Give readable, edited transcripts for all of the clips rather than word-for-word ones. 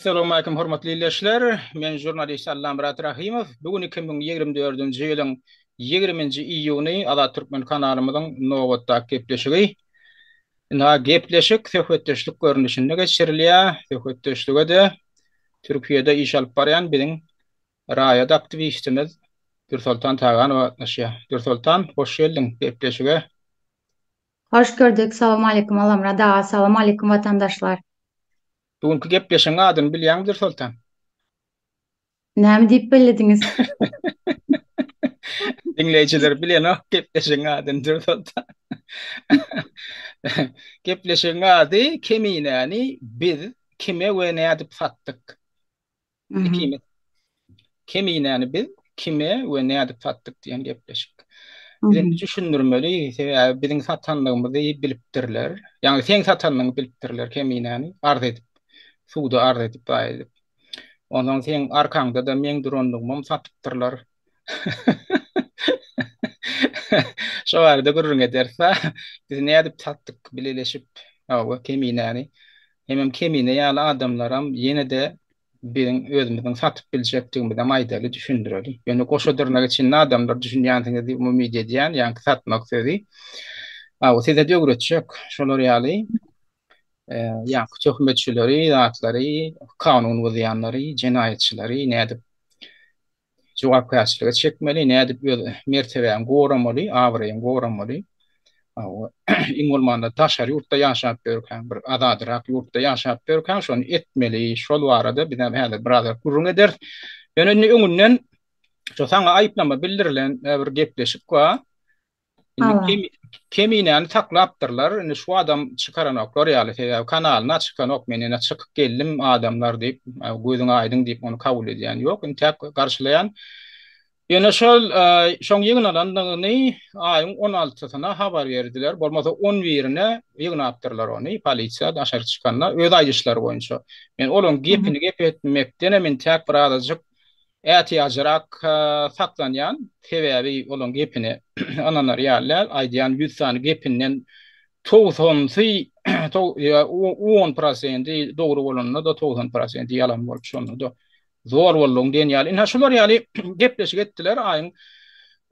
Assalamu alaikum hormatly izleyiciler. Men jurnalist Allam Murat Rahimov. Bugün 2024 ýylyň 20-nji iýuny Ada Türkmen kanalymyzyň nowatda gepleşigi. Gepleşik söhbetdeşlik görnüşinde geçirilýär. Söhbetdeşlige de Türkiýede iş alyp barýan biziň raýat aktivistimiz Dursultan Tagan gatnaşýar. Dursultan, hoş geldiň gepleşige. Hoş gördük. Salam aleyküm Alamrada. Salam aleyküm vatandaşlar. Bugünkü gepleşiň adyny bilýärmi Dursultan? Näme diýip bellediniz? Dinleyijiler bilen gepleşiň adyny Dursultan. Gepleşen ady keminäni biz kime we näde satdyk? Hı hı. Ikimiz keminäni biz kime we näde satdyk diýen gepleşik. Hı Bizi hı. düşündirmeli, biziň satanlygymyzy bilipdirler. Ýani sen satanlygyny bilipdirler keminäni arz edip, suwda arz edip baýdyp. Ondan sen arkaňda da meň durandygymy satypdyrlar. Şu arada gurrun ederse biz näde satdyk bileleşip, keminäni hemem kemine ýaly adamlaram ýene de biziň özümiziň satyp biljekdigimizi maýdaly düşündireli. Ýöne goşadyrna geçen adamlar düşünýändiňizi umumyy edýän, ýani satmak sözi. O size döwretjek, şolar ýaly ýa töhmetçileri, zatlary, kanun uzyanlary, jenaýetçileri näde jogapkärçiliге çekmeli, näde mertebäni goramaly, awraýyny goramaly. İmulmanda taşar yurtta yaşap görken bir adadırak yurtta yaşap görken şonu etmeli şol arada bir de brother kurun eder. Önünü öňünden şu sana ayıplama bildirilen bir gepleşik wa indi Allah. keminäni taklapdyrlar. Indi şu adam çıkaran oklar ýaly kanalyna çıkan ok menene çıkyp geldim adamlar diýip gözüň aýdyň diýip onu kabul edýän ýok. Indi tek garşylayan ýene şol şoň ýygnalandygyny aýyň 16-syna habar berdiler. Bolmasa 11-ine ýygnapdyrlar ony. Polisiýa daşary çykanlar öz aýdyşlary boýunça. Men olaň Hı hı. gepini gep etmekden men tek bir azajyk ätiýajyrak saklanýan sebäbi olaň gepini ananlar ýalylar aýdýan 100 sany gepinden 90-sy 10% dogry bolanyna da 90% ýalan bolup şonu da zor boldum diýen ýaly. Inha şolar ýaly gepleşik etdiler aýyň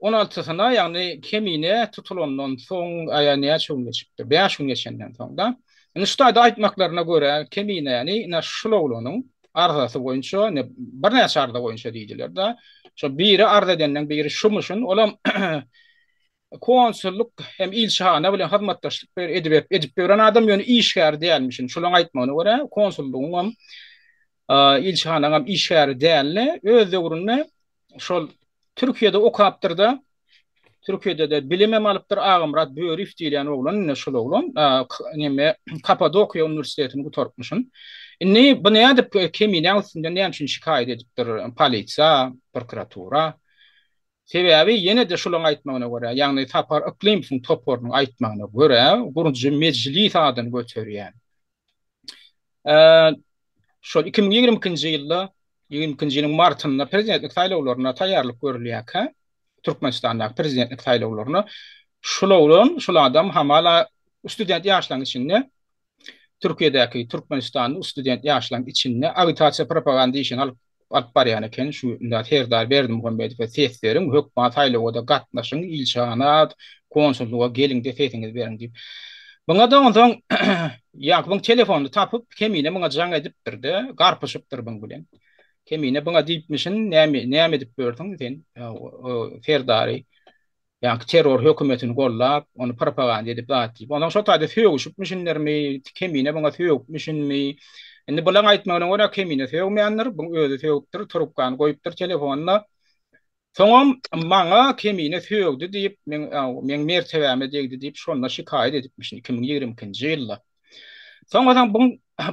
16-syna ýagny kemine tutulandan soň aýanyňa çöň geçipdir. 5 gün geçenden soň da. Indi şu taýda aýtmaklaryna görä kemine ýani ina şulawlanyň arzasy boýunça bir näçe arda boýunça diýdiler da. Şo biri arda edenden biri şumuşun olam konsulluk hem ilçihana bilen hyzmatdaşlyk edip beren adam ýöne işgär diýilmişin. Şolaň aýtmagyna görä konsullugyň ilçihanaňam işgär dälle öz döwründe şol Türkiýede okapdyrda. Türkiýede de bilimem alypdyr Agymrat Böörif diýilen oglan, şol oglan näme Kapadokya Üniversitetini gutarpmyşyn. Inni bu näde kemine üstünde näme üçin şikaýet edipdir polisiýa, prokuratura. Sebäbi ýene de şolaň aýtmagyna görä, ýagny tapar iklim toporunyň aýtmagyna görä, gurunçy meclis adyny göterýän. Şol 2022-nji ýylda 20-nji ýylyň martynda prezidentlik saýlawlaryna taýýarlyk görülýär. Türkmenistandaky prezidentlik saýlawlaryna şol adam hamala student ýaşlaryň içinde Türkiýedäki Türkmenistanyň student ýaşlaryň içinde agitasiýa propaganda işini alyp barýan eken. Şu herdar Berdimuhammedow we seslerin hökümet saýlawda gatnaşyň, ilçana, konsulluga gelin defetiňiz berin diýip. Buňa da ondan ýa buň telefonu tapyp kemine buňa jaň edipdirdi, garpyşypdyr buň bilen. Kemine buňa diýipmişin näme edip berdiň sen ferdary ýa terror hökümetini gollap onu propaganda edip datdy. Ondan şo taýda söýüşipmişinlermi, kemine buňa söýüşmişinmi? Indi bulan aýtmagyna görä kemine söýmeýänler buň özü söýüpdir, turupkany goýupdyr telefonuna. Soňam maňa kemine söýgdi diýip men mertebäme degdi diýip şonda şikaýet edipmişin 2022-nji ýylda. Soňradan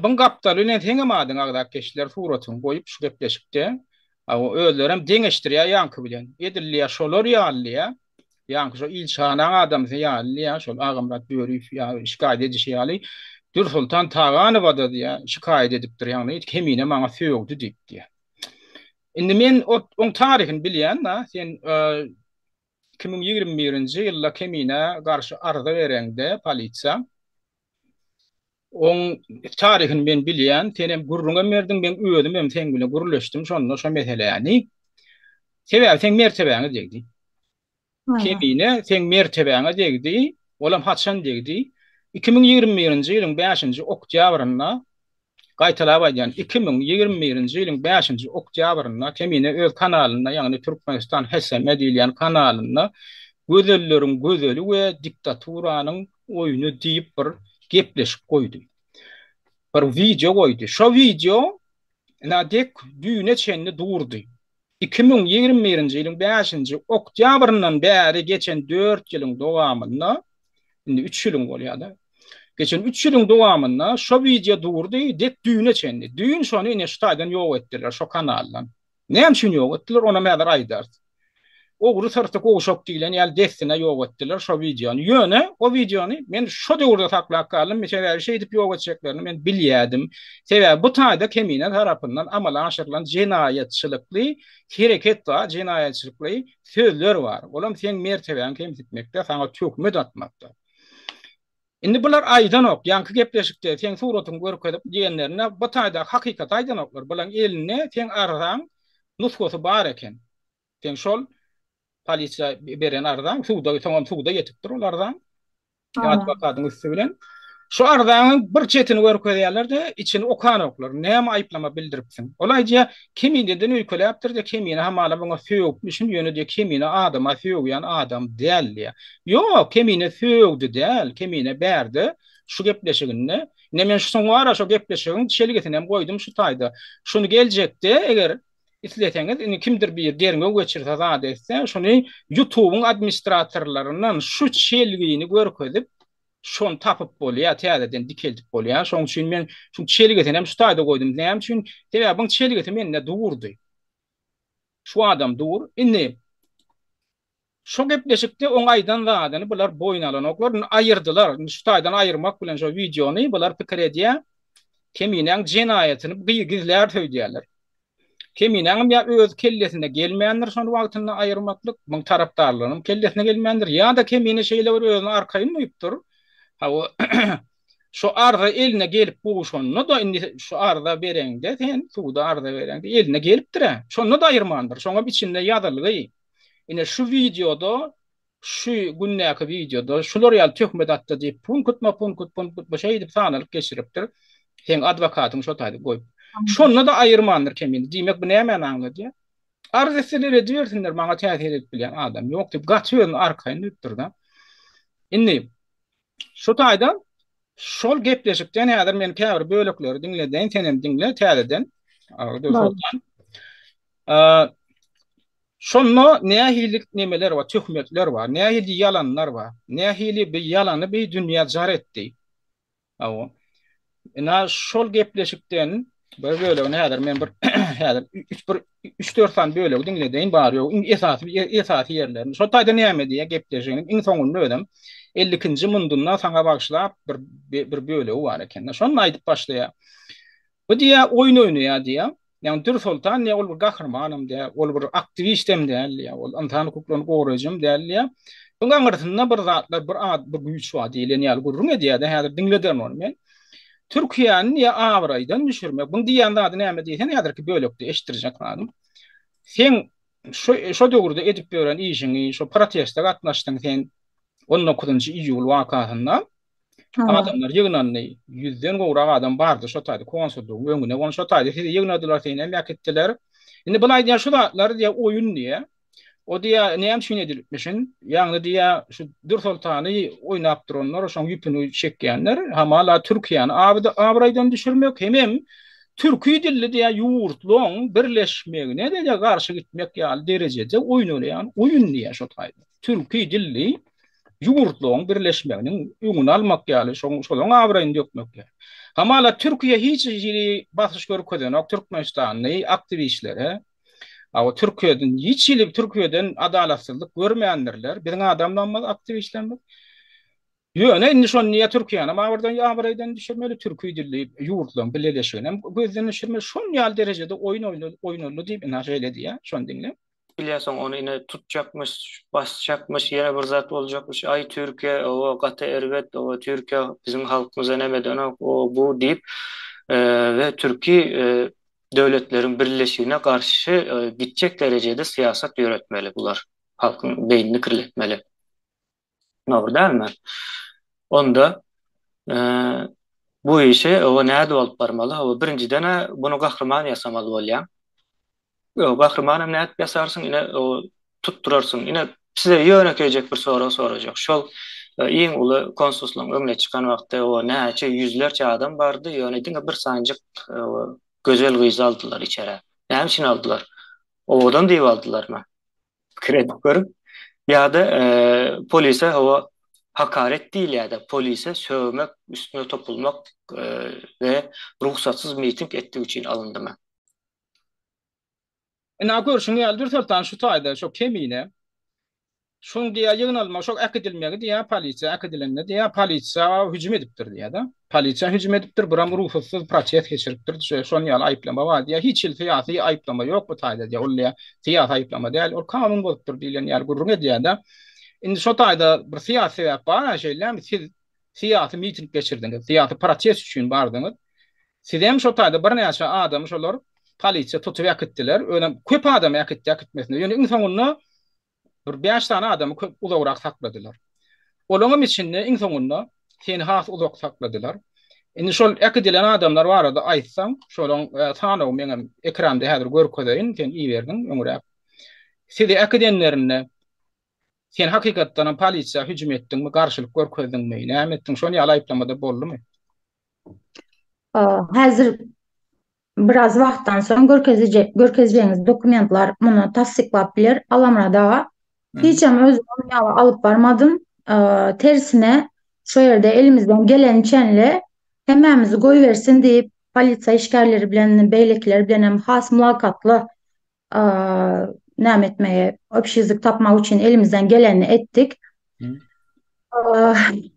buň gapdaly ne teňem adyň agdak keşler suratyny goýup şu gepleşikde özlerem deňeşdirýär ýanky bilen. Edilýär şolar ýaly ýanky şo ilçana adam ýaly şol Agymrat Böörif şikaýet edişi ýaly. Dursultan Taganowa da diýär şikaýet edipdir ýagny kemine maňa söýgdi diýip diýär. Indi men on tarihini bilýän da sen 2021-nji ýylda kemine garşy arza berende polisiýa on tarihini men bilýän, senem gurruna merdim, ben öýdüm, ben sen bilen gurullaşdym, şonda şo mesele ýani. Sebäbi sen mertebäňe degdi. Aynen. Kemine sen mertebäňe degdi, olam haçan degdi. 2021-nji ýylyň 5-nji oktýabrynda gaýtalap aýdýan 2021-nji ýylyň 5-nji oktýabrynda kemine öz kanalyna, ýagny Türkmenistan Hesem edilýän kanalyna gözellerin gözeli we diktaturanyň oýuny diýip bir gepleşip goýdy. Bir video goýdy. Şo video nädek düýne çenli durdy. 2021-nji ýylyň 5-nji oktýabryndan bäri geçen 4 ýylyň dowamynda, indi 3 ýylyň bolýar. Geçen 3 ýylyň dowamynda şo video durdy, dek düýne çenli. Düýün şonu ine ştaýdan ýok etdiler şo kanaldan. Näme üçin ýok etdiler, ona mäder aýdar. Ogry tarapda goşok diýilen ýaly destine ýok etdiler şo videony. Ýöne o videony men şo döwürde taklap galym, meşe şey edip ýok etjeklerini men bilýärdim. Sebäbi bu taýda kemine tarapyndan amala aşyrylan jinayetçilikli hereket we jinayetçilikli sözler bar. Olam sen mertebäň kemsitmekde, saňa tökmet atmakda. Indi bular aýdanok, ýanky gepleşikde sen suratyny görkezip diýenlerine bu taýda hakykat aýdanoklar. Bulan eline sen ardan nuskosy bar eken. Sen şol polisiýa beren ardan suwda, tamam suwda ýetipdir olardan. Aynen. Advokatyň üstü bilen. Şu ardan bir çetini görkezýärler-de içini okanoklar. Näme aýplama bildiripsiň? Olaýja kimindeden öýkeläpdir de kimine hamala buňa söýüpmişin ýöne de kimine adama söýýän adam däl. Ýok, kimine söýüdi däl, kimine berdi. Şu gepleşigini, men şu soňra şu gepleşigini şelgetinem goýdum şu taýda. Şunu geljekde eger isleteňiz, kimdir bir derine geçirse zat etse, şunu YouTube'un administratorlarından şu çelgini görkezip şon tapıp bolýar, täzeden dikeltip bolýar. Şoň üçin men şu çelgetenem şu taýda goýdum. Näme üçin? Sebäbi bu çelgete menne durdy. Şu adam dur. Indi şo gepleşikde oňaýdan zadany bular boýnalanoklar aýyrdylar. Şu taýdan aýyrmak bilen şo videony bular pikir edýär. Kemineň jinayetini gizlär söýdýärler. Kemineň ya öz kellesine gelmeýändir şonu wagtynda aýyrmaklyk, bu tarapdarlaryň kellesine gelmeýändir. Ya da kemine şeýle bir özüni arkaýyn moýupdyr. Ha o şu arda eline gelip bu şonu da indi şu arda bereňde sen suwda arda bereňde eline gelipdir. Şonu da aýyrmandyr. Şoňa içinde ýazylgy. Ine şu videoda şu günnäki videoda şular ýaly töhmet atdy diýip punkut bu şey edip sanalyp geçiripdir. Sen adwokatyň şo taýda goýup. Şonu da aýyrmandyr kemini. Diýmek bu näme anlady? Arz etseler ediyorsunlar maňa täsir edip bilen adam ýok diýip gatyň arkaýyn ötdürdi. Indi şu taýda şol gepleşikden häzir men käbir bölekleri dinleden, senem dinle täzeden. Şonno nähili nemeler we töhmetler bar, nähili ýalanlar bar, nähili bir ýalany bir dünýä jar etdi. Aw. Ina şol gepleşikden böyle häzir men bir häzir 3-4 san bölek dinleden bar ýok. Esasy ýerlerini. Şo taýda näme diýe gepleşigini iň soňunda ödem. 50-nji mundundan saňa bagşlap bir bölegi bar eken. Şonu aýdyp başlaýar. Bu diýe oýun oýnaýar diýe. Yani Dür Sultan ne ol bir gahrymanım diye, ol bir aktivistem diye, ya ol antan hukuklaryny goraýjym diye. Bunga gartynda bir zatlar bir güýç var diýilen ýaly gurrun diýe de häzir dinleden onu men. Türkiýanyň ýa awraýdan düşürmek. Bu diýen zat näme diýsen häzirki bölekde eşdirjek adam. Sen şo döwürde edip beren işiňi, şo protestde gatnaşdyň sen 19-njy iýul wakasynda. Adamlar ýygnandy. 100den gowrak adam bardy şo taýda konsullugyň öňüne onu şo taýda ýygnadylar seni emek etdiler. Indi bu aýdýan şu zatlar diýe oýun diýe. O diýe näme şunu edilipmişin? Ýagny diýe şu Dür Sultany oýnap duranlar, şoň ýüpüni çekýänler, hamala Türkiýany awraýdan düşürmek hemem türkü dilli diýe ýurtlaryň birleşmegine de garşy gitmek ýaly derejede oýnalýan oýun diýe şo taýda. Türkü dilli ýurtlaryň birleşmeginiň öňüni almak ýaly şoň awraýyn dökmek ýaly. Hamala Türkiýe hiç ýeri basyş görkezýän Türkmenistanyň aktivistlere, awa Türkiýeden hiç ýyly Türkiýeden adalatsyzlyk görmeýändirler. Biziň adamlanmaz aktivistlerimiz. Ýöne indi şonu niýe Türkiýany awraýdan düşürmeli türkü dilli ýurtlaryň birleşiginem gözden düşürmeli şon ýaly derejede oýun oýnanly diýip näşe diýe şonu diňle. bilýärsiň onu ine tutjakmış, basacakmış, ýene bir zat boljakmış. Ay Türkiýe, o gata erbet, o Türkiýe bizim halkymyza nämeden o bu diýip we türki döwletlerin birleşigine garşy gitjek derejede siýasat ýöretmeli bular. Halkyň beýnini kirletmeli. Nowry dälmi? Onda bu işe o näde bolup barmaly? O birinciden bunu gahrman ýasamaly bolýar. Yo, gahrmanam näde ýasarsyň, ine o tutturarsyň. Ine size ýönekeýjek bir soraw sorajak. Şol iň uly konsullugyň öňüne çykan wagtda o näçe ýüzlerçe adam bardy, ýöne diňe bir sanjyk gözel gyzy aldylar içeri. Näme üçin aldylar? Owadan diýip aldylarmy? Kredit görüp ýa-da polise o hakaret diýil ýa-da polise sövmek, üstüne topulmak we ruhsatsyz miting etdiği üçin alındymy? Ina görüşüň ýaly dursaltan şu taýda şo kemine şoň diýä ýygnalma şok akdilmegi diýä polisiýa akdilenme diýä polisiýa hüjüm edipdir diýä-de. Polisiýa hüjüm edipdir, biram ruhsatsız proses geçiripdir. Şoň ýaly aýplama bar diýä. Hiç il syýasy aýplama ýok bu taýda diýä. Ol syýasy aýplama diýil, ol kanun bolupdyr diýilen ýaly gurrun diýä-de. Indi şo taýda bir syýasy sebäp bar, şeýle siz syýasy miting geçirdiňiz, syýasy proses üçin bardyňyz. Siz hem şo taýda bir näçe adam şolar polisiýa tutup ýakitdiler. Öňe köp adam ýakitmesine. Ýöne insanyny bir 5 tane adamı uzakrak sakladylar. Olağım içinde en sonunda seni has uzak sakladylar. Indi şol ekdilen adamlar barada aýtsaň, şolaň sanaw meňem ekranda häzir görkezýän, sen iyi berdiň, öňürä. Sizi ekdilenlerine sen hakykatdan polisiýa hüjüm etdiňmi, garşylyk görkezdiňmi, näme etdiň, şonu ýaly aýplamada boldumy? Häzir biraz wagtdan soň görkezýäňiz dokumentlar muny tasdiklap biler. Alamrada hiçem özüm alıp barmadım. Tersine şu yerde elimizden gelen çenle hemmemizi koyuversin deyip polisiya işgärleri bilen, beýlekler bilen hem has mülakatlı näme etmeye, öpşizlik tapmak için elimizden geleni ettik.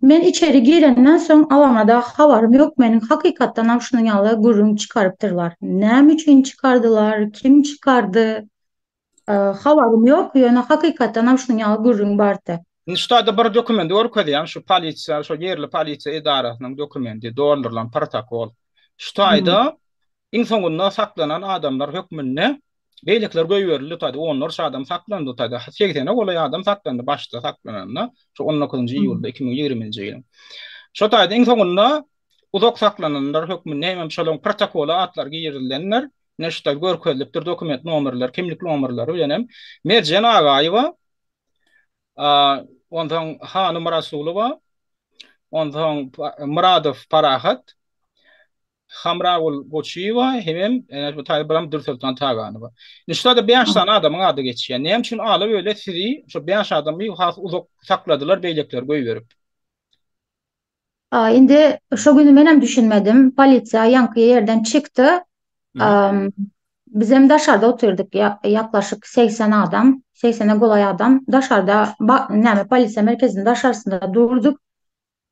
Men içeri girenden soň alamada habarym yok menin. Hakykatdan şunun ýaly gurrun çykarypdyrlar. Näme üçin çykardylar, kim çykardy? Habarym yok. Ýöne hakykatdan şunun ýaly gurrun bardy. Şurada bir dokument görkezýär, şu polisiýa, şu yerli polisiýa idarasynyň dokumenti, doldurulan protokol. Şu taýda iň soňunda saklanan adamlar hökmünde beýlekler goýberildi taýda. Onlar şu adam saklandy taýda. 80 goly adam saklandy, başda saklananlar. Şu 19-njy ýylda 2020-nji ýyl. Şu taýda iň soňunda uzak saklananlar hökmünde hem şolaň protokola atlar giýirildenler. Neşde görkezlipdir dokument nomerler, kimlik nomerleri bilen Merjen Agaýewa, ondan Hanım Rasulova, ondan Muradov Parahat, Hamraul Goçieva, hem bu taýda biram Dursultan Taganyba. Şurada 5 tane adamyň ady geçýär. Näme üçin alyp öyle sizi şu 5 adamy uzak sakladylar, beýlekler goýberip? Indi şu günü menem düşünmedim. Polisiýa ýanky ýerden çykdy. Biz hem daşarda oturduk yaklaşık 80 adam, 80'e golay adam. Daşarda, näme polisiýa merkezinin daşarysında durduk.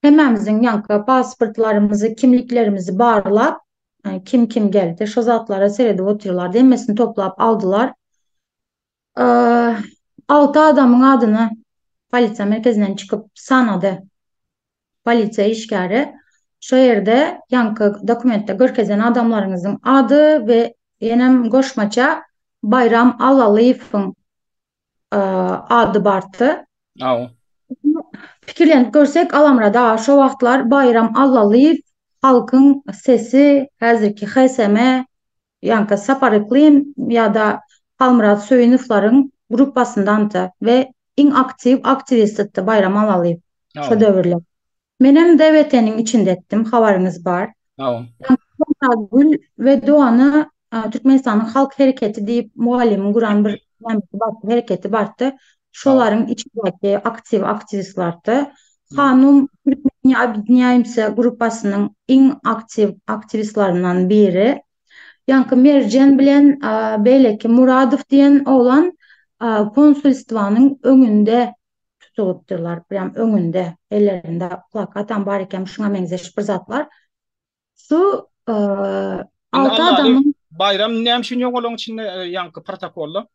Hemmemizin yankı pasportlarımızı, kimliklerimizi barlap, kim geldi, şu zatlara seredip oturuyorlar. Demesini toplap aldılar. 6 adamın adını polisiýa merkezinden çıkıp sanadı. Polisiýa işgäri. Şu yerde yankı dokumentte görkezen adamlarınızın adı ve yenem goşmaça Bayram Allalyýewiň adı bardy. Pikirlenip görsek Alamrada şu wagtlar Bayram Allalyýew halkyň sesi, häzirki HSM, yankı Saparykly ýa-da Almurat Söýünowlaryň gruppasyndandy ve iň aktiv aktivistdi Bayram Allalyýew şu döwürler. Menem DVT'nin içinde ettim, habarınız var. Gül ve Doğan'ı Türkmenistan'ın Halk Hareketi deyip muhallimin kuran bir hareketi bardı. Şoların içindeki aktivistlardı. Hanım Türkmeniye Abidniyayimse grupasının en aktiv aktivistlerinden biri. Yankı Merjen bilen beyleki Muradov diyen olan konsolistvanın önünde tutulupdyrlar. Biram öňünde, ellerinde plakatan bar eken şuna meňzeş bir zatlar. Şu 6 adamın Bayram näme üçin ýok olaň içinde ýanky protokolla?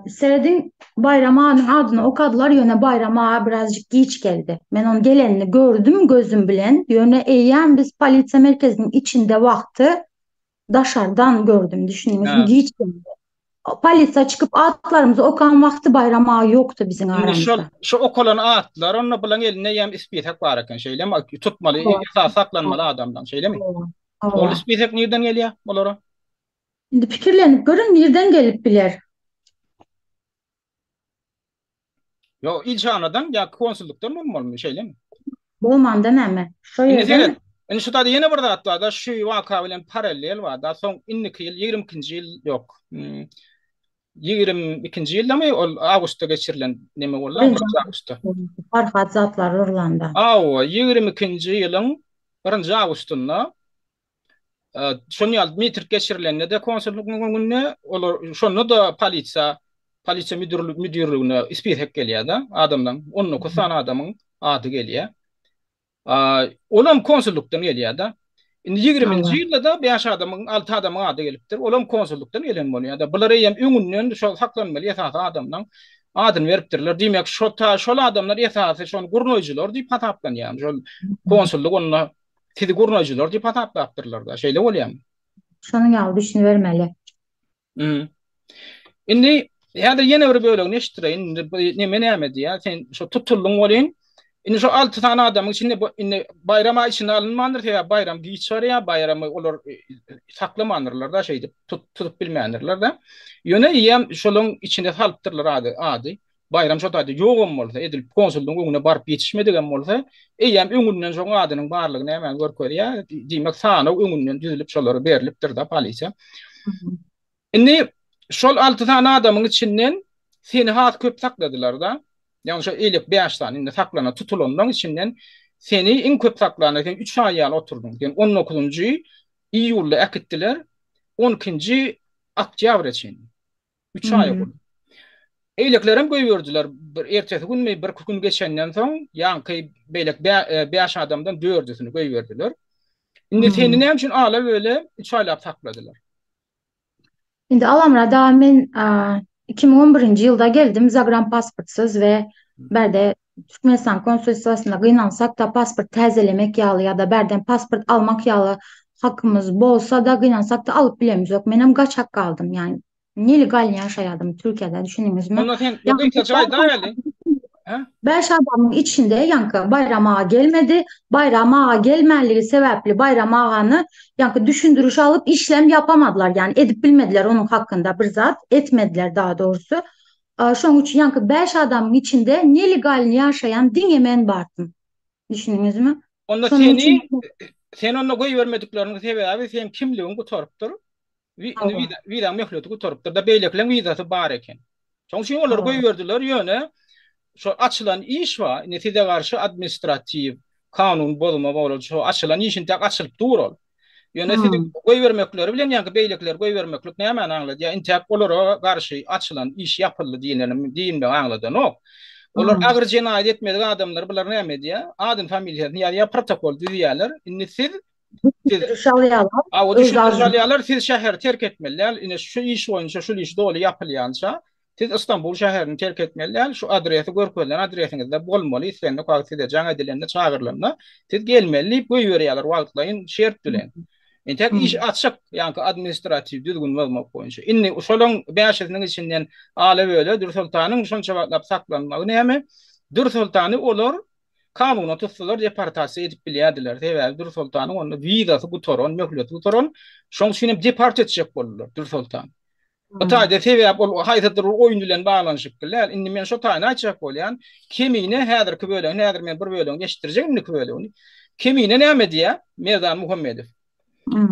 Seredin Bayram Ağa'nın adını okadılar. Yöne Bayram Ağa birazcık geç geldi. Ben onun gelenini gördüm gözüm bilen. Yöne eğen biz Palitsa merkezinin içinde vakti dışarıdan gördüm. Düşününüz mü? Ha. Geç geldi. Palitsa çıkıp atlarımızı okan vakti Bayram Ağa yoktu bizim Indi aramızda. şu okolany atlar, onna bilen eline ýem ispitek bar eken şeýlemi, tutmaly, Evet, esas saklanmaly adamdan şeýlemi? evet, Ol evet. ispitek nerden gelýär olara? Şimdi fikirlenip görün nereden gelip biler. Yo ilçanadan ya konsullukdan bolmaly şeýlemi? Bolmandan äme. Şu Indi yerden seret. Indi şu taýda ýene bir zat bar da şu waka bilen paralel bar da soň inniki ýyl 20-nji ýyl ýok. 22-nji ýylda ol awgustda geçirilen neme bolla? birinci 1 awgustda. Farhat zatlar Orlanda. Awa 22-nji ýylyň 1 awgustunda şonu ýaly metrik geçirilende de konsulluk gününe olar şonu da polisiýa müdürlüğüne ispirhek gelýär da adamdan 19 tane adamın ady gelýär. Olam konsullukdan gelýär da. Indi 20-nji Allah. ýylda da 5 adamın 6 adamın ady gelipdir. Olam konsullukdan gelen bolýar da. Bular hem öňünden şol saklanmaly esas adamdan adyny beripdirler. Diýmek şol adamlar esasy şol gurnoýjylar diýip hataplan ýa-ni şol konsulluk onna tidi gurnoýjylar diýip hataplandyrylar da. Şeýle bolýarmy? Şonun ýaly düşünivermeli. Indi häzir ýene bir bölegini eşitdireýin. Neme näme diýär? Sen şu tutuldyň bolýan. Indi şu 6 tane adamyň içinde indi bayrama içine alınmandyr ya bayram giýçär ya bayramy olar saklamandyrlar da şeýdi tutup bilmeýändirler da. Ýöne ýem şoluň içinde salypdyrlar ady. Bayram şu taýda ýogum bolsa edilip konsuldyň öňüne baryp ýetişmedigen bolsa, eýem öňünden şoň adynyň barlygyny hemen görkezýär. Diýmek sana öňünden düzülip şolary berilipdir da polisiýa. Indi şol 6 tane adamyň içinden seni hat köp sakladylar da. Yani şu eýlek 5 tane indi saklana tutulandan içinden seni en köp saklanan 3 ay ýaly oturdun. Yani 19-njy iýulda akitdiler. 12-nji oktýabr için. 3 ay boldy. Eýleklerim goýberdiler. Bir ertesi gün mi bir gün geçenden soň ýanky beýlek 5 adamdan 4'üsini goýberdiler. Indi seni näme üçin ala böyle 3 aylap sakladylar? Şimdi Alamra'da men 2011 yılda geldim Zagram pasportsuz ve berde Türkmenistan konsolosluğuna gynansak da pasport täzelemek ýaly ya da berden pasport almak ýaly hakkımız bolsa da gynansak da alıp bilemiz yok. Menem gaçak kaldım yani. Nelegal ýaşaýardym Türkiýede düşünüňizmi? Onda sen ýa-da ýaşaýda ýaly. Beş adamın içinde yankı Bayram Ağa gelmedi. Bayram Ağa gelmeliği sebepli Bayram Ağa'nı yankı düşündürüş alıp işlem yapamadılar. Yani edip bilmediler onun hakkında bir zat. Etmediler daha doğrusu. Şoň üçin yankı beş adamın içinde nelegalini yaşayan dinyemen bartın. Düşündünüz mü? Onda sen onda goýbermediklerini sebebi sen kimligiň gutarupdyr. Viza möhleti gutarupdyr da beýlekleň vizasy bar eken. Şoň üçin olar goýberdiler ýöne şu açılan iş var. Netide karşı administrativ kanun bozma bolar. Şu açılan işin tek açılıp durul. Yönetidi koy vermekleri bilen yani beylekler koy vermeklik ne hemen anladı. Ya intek olara karşı açılan iş yapıldı diyelim anladı. No. Olar ağır cinayet etmediği adamlar bunlar ne emedi ya? Adın familyasını ya protokol diyorlar. Siz siz şehir terk etmeliler. Şu iş boyunca şu iş doğru yapılyansa siz İstanbul şehrini terk etmeliler. Şu adresi görkezlen adresinizde bolmaly. İslenle kakside can edilende çağırılanla siz gelmeli. Bu yörüyorlar valtlayın şert dilen. Tek iş açık yani administratif düzgün olmak boyunca. İnni şolun beşesinin içinden ala böyle Dür Sultan'ın şon çabaklap saklanmağı ne mi? Dür Sultan'ı olur kanuna tutsalar deportasiya edip bilýärdiler. Sebäbi Dür Sultan'ın onu vizasy gutoron, möhleti gutoron, şoň üçin deport etjek boldular Dür Sultan. O taýda sebäp ol haýdadyr oýun bilen baglanyşyp gelýär. Indi men şo taýny aýtjak bolýan. Kemine häzirki bölen, häzir men bir bölen geçdirjekmi ki bölen. Kemine näme diýär? Merdan Muhammedow.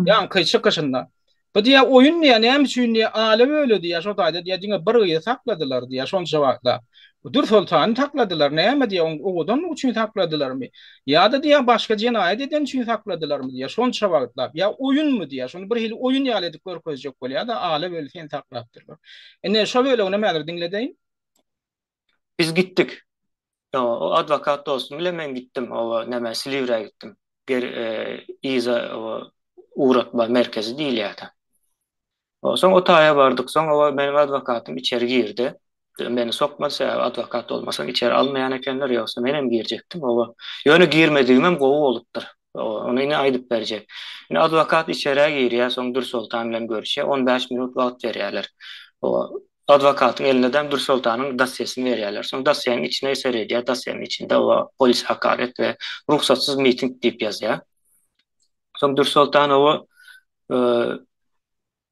Yani çıkışında. Bu diye oyun niye ne için niye aile böyle diye şu taýda diye diňe bir ýyl sakladylar diye şon şewakda. Bu Dür Sultany takladylar näme diye oňdan üçin takladylarmy? Ya da diye başga cinayet eden üçin takladylarmy diye şon şewakda. Ya oyun mu diye şonu bir hili oyun ýaly edip görkezjek bolýar da aile böyle sen taklapdyrlar. Ene şo böyle näme mäder diňledeýin? Biz gittik. O advokat dostum bile men gittim. O näme Silivri'ye gittim. İza uğratma merkezi değil ya da. Soň o taya bardyk. Soň o benim adwokatym içeri girdi. Beni sokmasa advokat olmasaň içeri almayan ekenler ýoksa menem girjekdim. O ýöne girmedigimem gowy bolupdyr. Onu ine aýdyp berjek. Ine advokat içeri girýär, soň Dur Sultan bilen görüşýär. 15 minut wagt berýärler. O advokatyň elinden Dur Sultanyň dosýasyny berýärler. Soň dosýanyň içine seredýär. Dosýanyň içinde o polis hakaret we ruhsatsyz miting diýip ýazýar. Soň Dur Sultan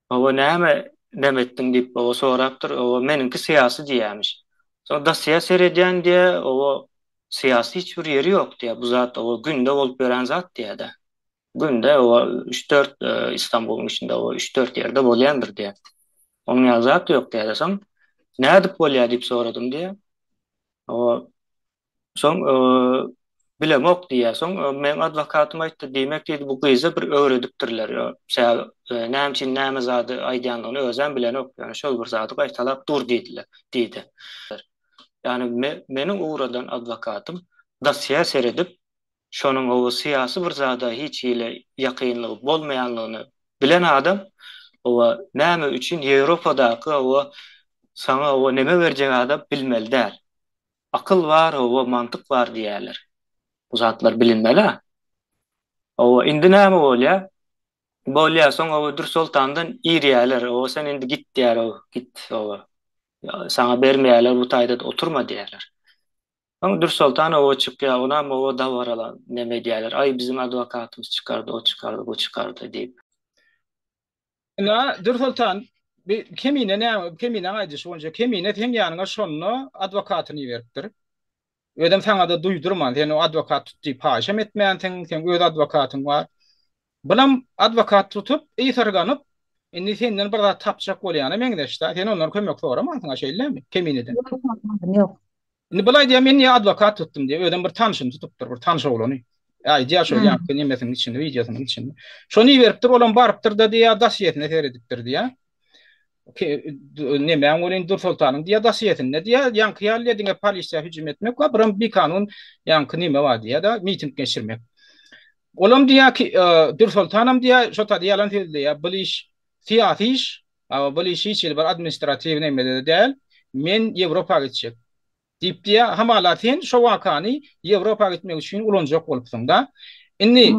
o näme demetdim diýip o sorapdyr. O meniki syýasy diýämiş. Soň dosýa seredýän diýe o syýasy hiç bir ýeri ýok diýe. Bu zat o günde bolup gören zat diýe de. Günde o 3-4 İstanbul'un içinde o 3-4 yerde bolýandyr diýe. Onun ýazat ýok diýe. Soň näde bolýar diýip soradym diýe. O soň bilemok diýe. Soň men adwokatym aýtdy diýmek diýdi bu gyzy bir öwredipdirler. Näme üçin näme zady aýdýanlygyny özem bilenok. Yani şol bir zady gaýtalap dur diýdiler diýdi. Yani meniň uğradan adwokatym dosýa seredip şonuň o syýasy bir zada hiç ile ýakynlygy bolmaýanlygyny bilen adam o näme üçin Ýewropadaky o sana o neme berjek adam bilmeli däl. Akyl bar, o mantyk bar diýerler. Bu zatlar bilinmeli. O indi näme bolýar? Bolýar soň o Dur Sultandan ýerýärler. O sen indi git diýer o git o. Sana bermeýärler bu taýda oturma diýerler. Soň Dur Sultan o çykýar, ona o da var alan neme diýerler. Ay bizim adwokatymyz çykardy, o çykardy, bu çykardy diýip. Dur Sultan bir kemine aýdy şonja kemine teň ýanyňa şonno adwokatyny beripdir. Ödem sana da duydurman, sen o advokat tutuyup haşam etmeyen sen öz advokatyň bar. Bulam advokat tutup ýetirganyp, indi senden bir zat tapjak bolýany meňdeşde. Sen onlara kömek soraman sana şeýlemi? Kemineden. Yok. Indi bulay diýär men niýe advokat tutdum diýär. Ödem bir tanşym tutupdyr, bir tanşy bolany. Diýär şol ýa-da nemesiň içinde, videosynyň içinde. Şonu beripdir, olam barıpdyr da diýär, dosýetine seredipdir diýär. Neme angolin Dur Sultanyň diýär dosýetinde diýär, ýanky ýalydyňa polisiýa hüjüm etmek we bir kanun ýanky neme bar diýär da miting geçirmek. Olam diýär ki Dur Sultanam diýär, şo taýda ýalan diýär, bu iş syýasy iş, bu iş hiç bir administrativ neme diýär. Men Ýewropaga gitjek. Diýip diýär, hamala sen şo wakany Ýewropaga gitmek üçin ulanjak bolupsyň da. Indi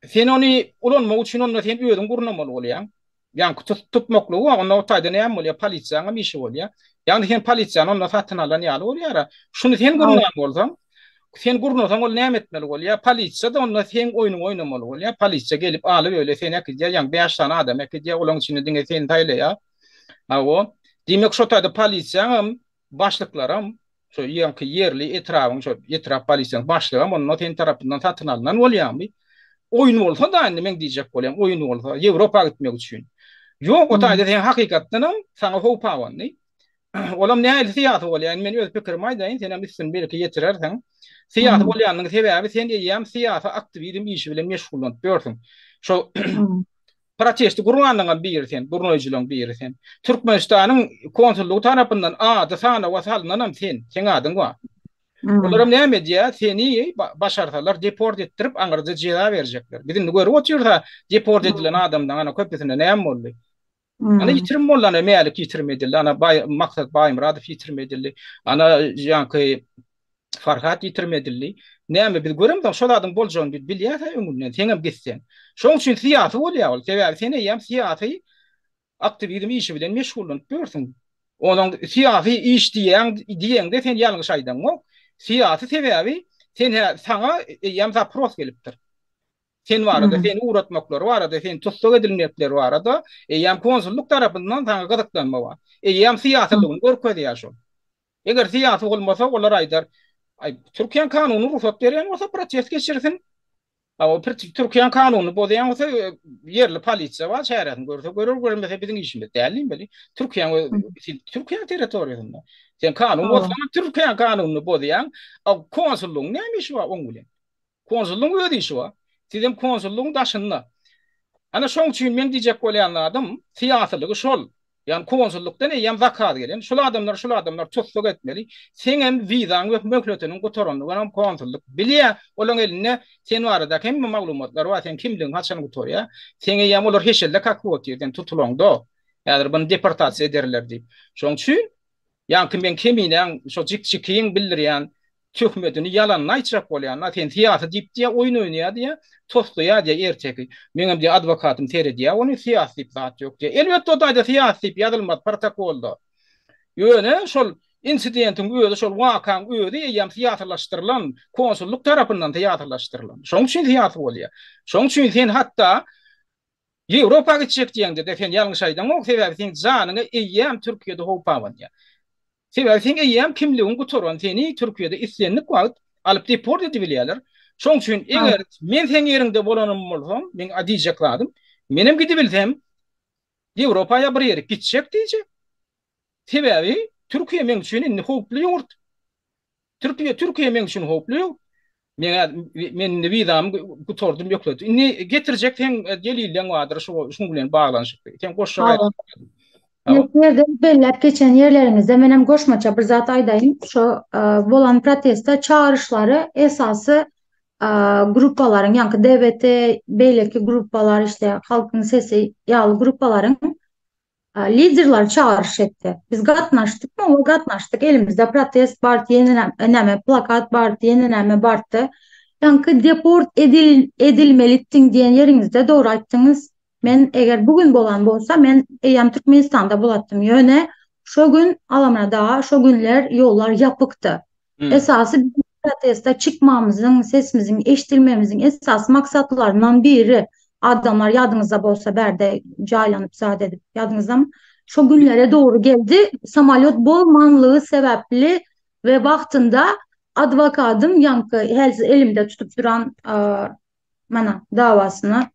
sen ony ulanmak üçin onu sen özüň gurnamaly bolýan. Yani tutmaklığı var. Onda o tayda ne yapmalı? Polisiyanın işi oluyor. Yani sen polisiyanın onunla satın alan yalı oluyor. Şunu sen gurnan olsan, sen gurnosan ol ne etmeli oluyor? Polisiya da onunla sen oynamalı oluyor. Polisiya gelip alıp öyle sen ekidiyor. Yani 5 tane adam ekidiyor. Olan içinde dine sen tayla ya. O. Demek şu tayda polisiyanın başlıklarım, şu yankı yerli etrafın, şu etraf polisiyanın başlığım onunla sen tarafından satın alınan oluyor. Oyun olsa da men diyecek oluyor. Oyun olsa Avrupa gitmek için. Yok o taýda sen hakykatdanam sana howpawanny. Olam näme syýasy bolýar? Men öz pikirim aýdaýyn, sen bilsin belki ýetirersiň. Syýasy bolýanyň sebäbi sen ýa-da syýasy aktivizm işi bilen meşgullanyp ýörsiň. Şo protesti gurmanlygyň birsen, gurnoýjylygyň birsen. Türkmenistanyň konsullugy tarapyndan ady sana wasalynan sen adyň bar. Olaram näme diýär? Seni başarsalar deport ettirip aňyrda jeza berjekler. Bizim görüp oturýarsa deport edilen adamdan ana köpesine näme boldy? Ana ýitirim bolan emelik ýitirmedildi. Ana maksat Baýym Radyf ýitirmedildi. Ana ýanky Farhat ýitirmedildi. Näme biz göremdi şol adam boljagyny bilýär öňünden seňem gitsen. Şoň üçin syýasy bolýar. Sebäbi seni ýam syýasy aktivizm işi bilen meşgullanyp ýörsiň. Onuň syýasy iş diýende sen ýalňyş aýdan. Syýasy sebäbi sen sana ýam zapros gelipdir. Sen barada sen uğratmaklar barada sen tutsak edilmekler barada ýam konsulluk tarapyndan sana gydyklanma bar. Ýam syýasylygyny görkezýär şol. Eger syýasy bolmasa olar aýdar, Türkiýe kanuny ruhsat berýän bolsa proses geçirsin. Türkiýe kanuny bozýan bolsa yerli polisiýa we şäherden görmese biziň işimiz dälmi? Türkiýe territoriýasynda. Sen kanun bolsa Türkiýe kanuny bozýan, konsullugyň näme işi bar oň bilen? Konsullugyň öýdi işi bar. Sizin konsullugyň daşynda. Ana şoň üçin men diýjek bolýan adam syýasylygy şol. Yani konsullukdan ýam zakat gelen. Şol adamlar tutsak etmeli. Seňem wizaň we möhletiniň gotaranlygyny konsulluk bilýär. Olaň eline sen barada hem maglumatlar bar, sen kimligiň haçan gotarýar. Seňe ýam olar heşelde kakwotiýden tutulaňda. Yani bunu deportasiya ederler diýip. Şoň üçin ýa-ni men keminen şo jik-jikiň bildirýän töhmetini ýalan aýtjak bolýan, sen tiýatry diýip diýe oýun oýnaýar diýe, toslaýar diýe erteki. Meňem diýe adwokatym tere diýe, ony tiýat diýip zat ýok diýe. Elbetde o da tiýat diýip ýazylmaz protokolda. Ýöne şol insidentin öýde şol wakaň öýde ýam tiýatrlaşdyrylan konsulluk tarapyndan tiýatrlaşdyrylan. Şoň üçin tiýatr bolýar. Şoň üçin sen hatda Ýewropa gitjek diýende de sen ýalňyş aýdan o sebäbi sen janyňy eýýäm Türkiýede hopawan ýa. Sebäbi sen eýýäm kimligini guturwan seni Türkiýede islenlik wagt alyp deport edibilýärler. Şoň üçin eger men sen ýerinde bolanym bolsam, men adijakladym. Menem gidip bilsem Ýewropaýa bir ýere gitjek diýjek. Sebäbi Türkiýe men üçin indi hoply ýurt. Türkiýe men üçin hoply. Men wizam guturdum ýoklady. Indi getirjek sen delilleň wadyr şo bilen baglanşyp. Sen goşşak Nerede bellep geçen yerlerimizde menem goşmaça bir zat aýdaýyn. Şo bolan protesta çağrışları esası gruppaların, yani DBT, beyleki gruppalar, işte halkın sesi ýaly gruppaların liderler çağrış etdi. Biz gatnaşdyk mı? O gatnaşdyk. Elimizde protest bardy, ýene plakat bardy, ýene bardy. Yani deport edilmelitin diýen ýeriňizde dogry aýtdyňyz. Men eger bugün bolan bolsa, men eýem Türkmenistanda bolatdym. Ýöne şo gün Alamrada, şo günler ýollar ýapykdy. Esasy protesta çıkmamızın, sesimizin eşitilmemizin esas maksatlarından biri, adamlar yadınızda bolsa berde caylanıp saat edip yadınızda mı? Şu günlere doğru geldi. Samalyot bolmanlığı sebepli ve vaktinde advokadım yankı elimde tutup duran davasını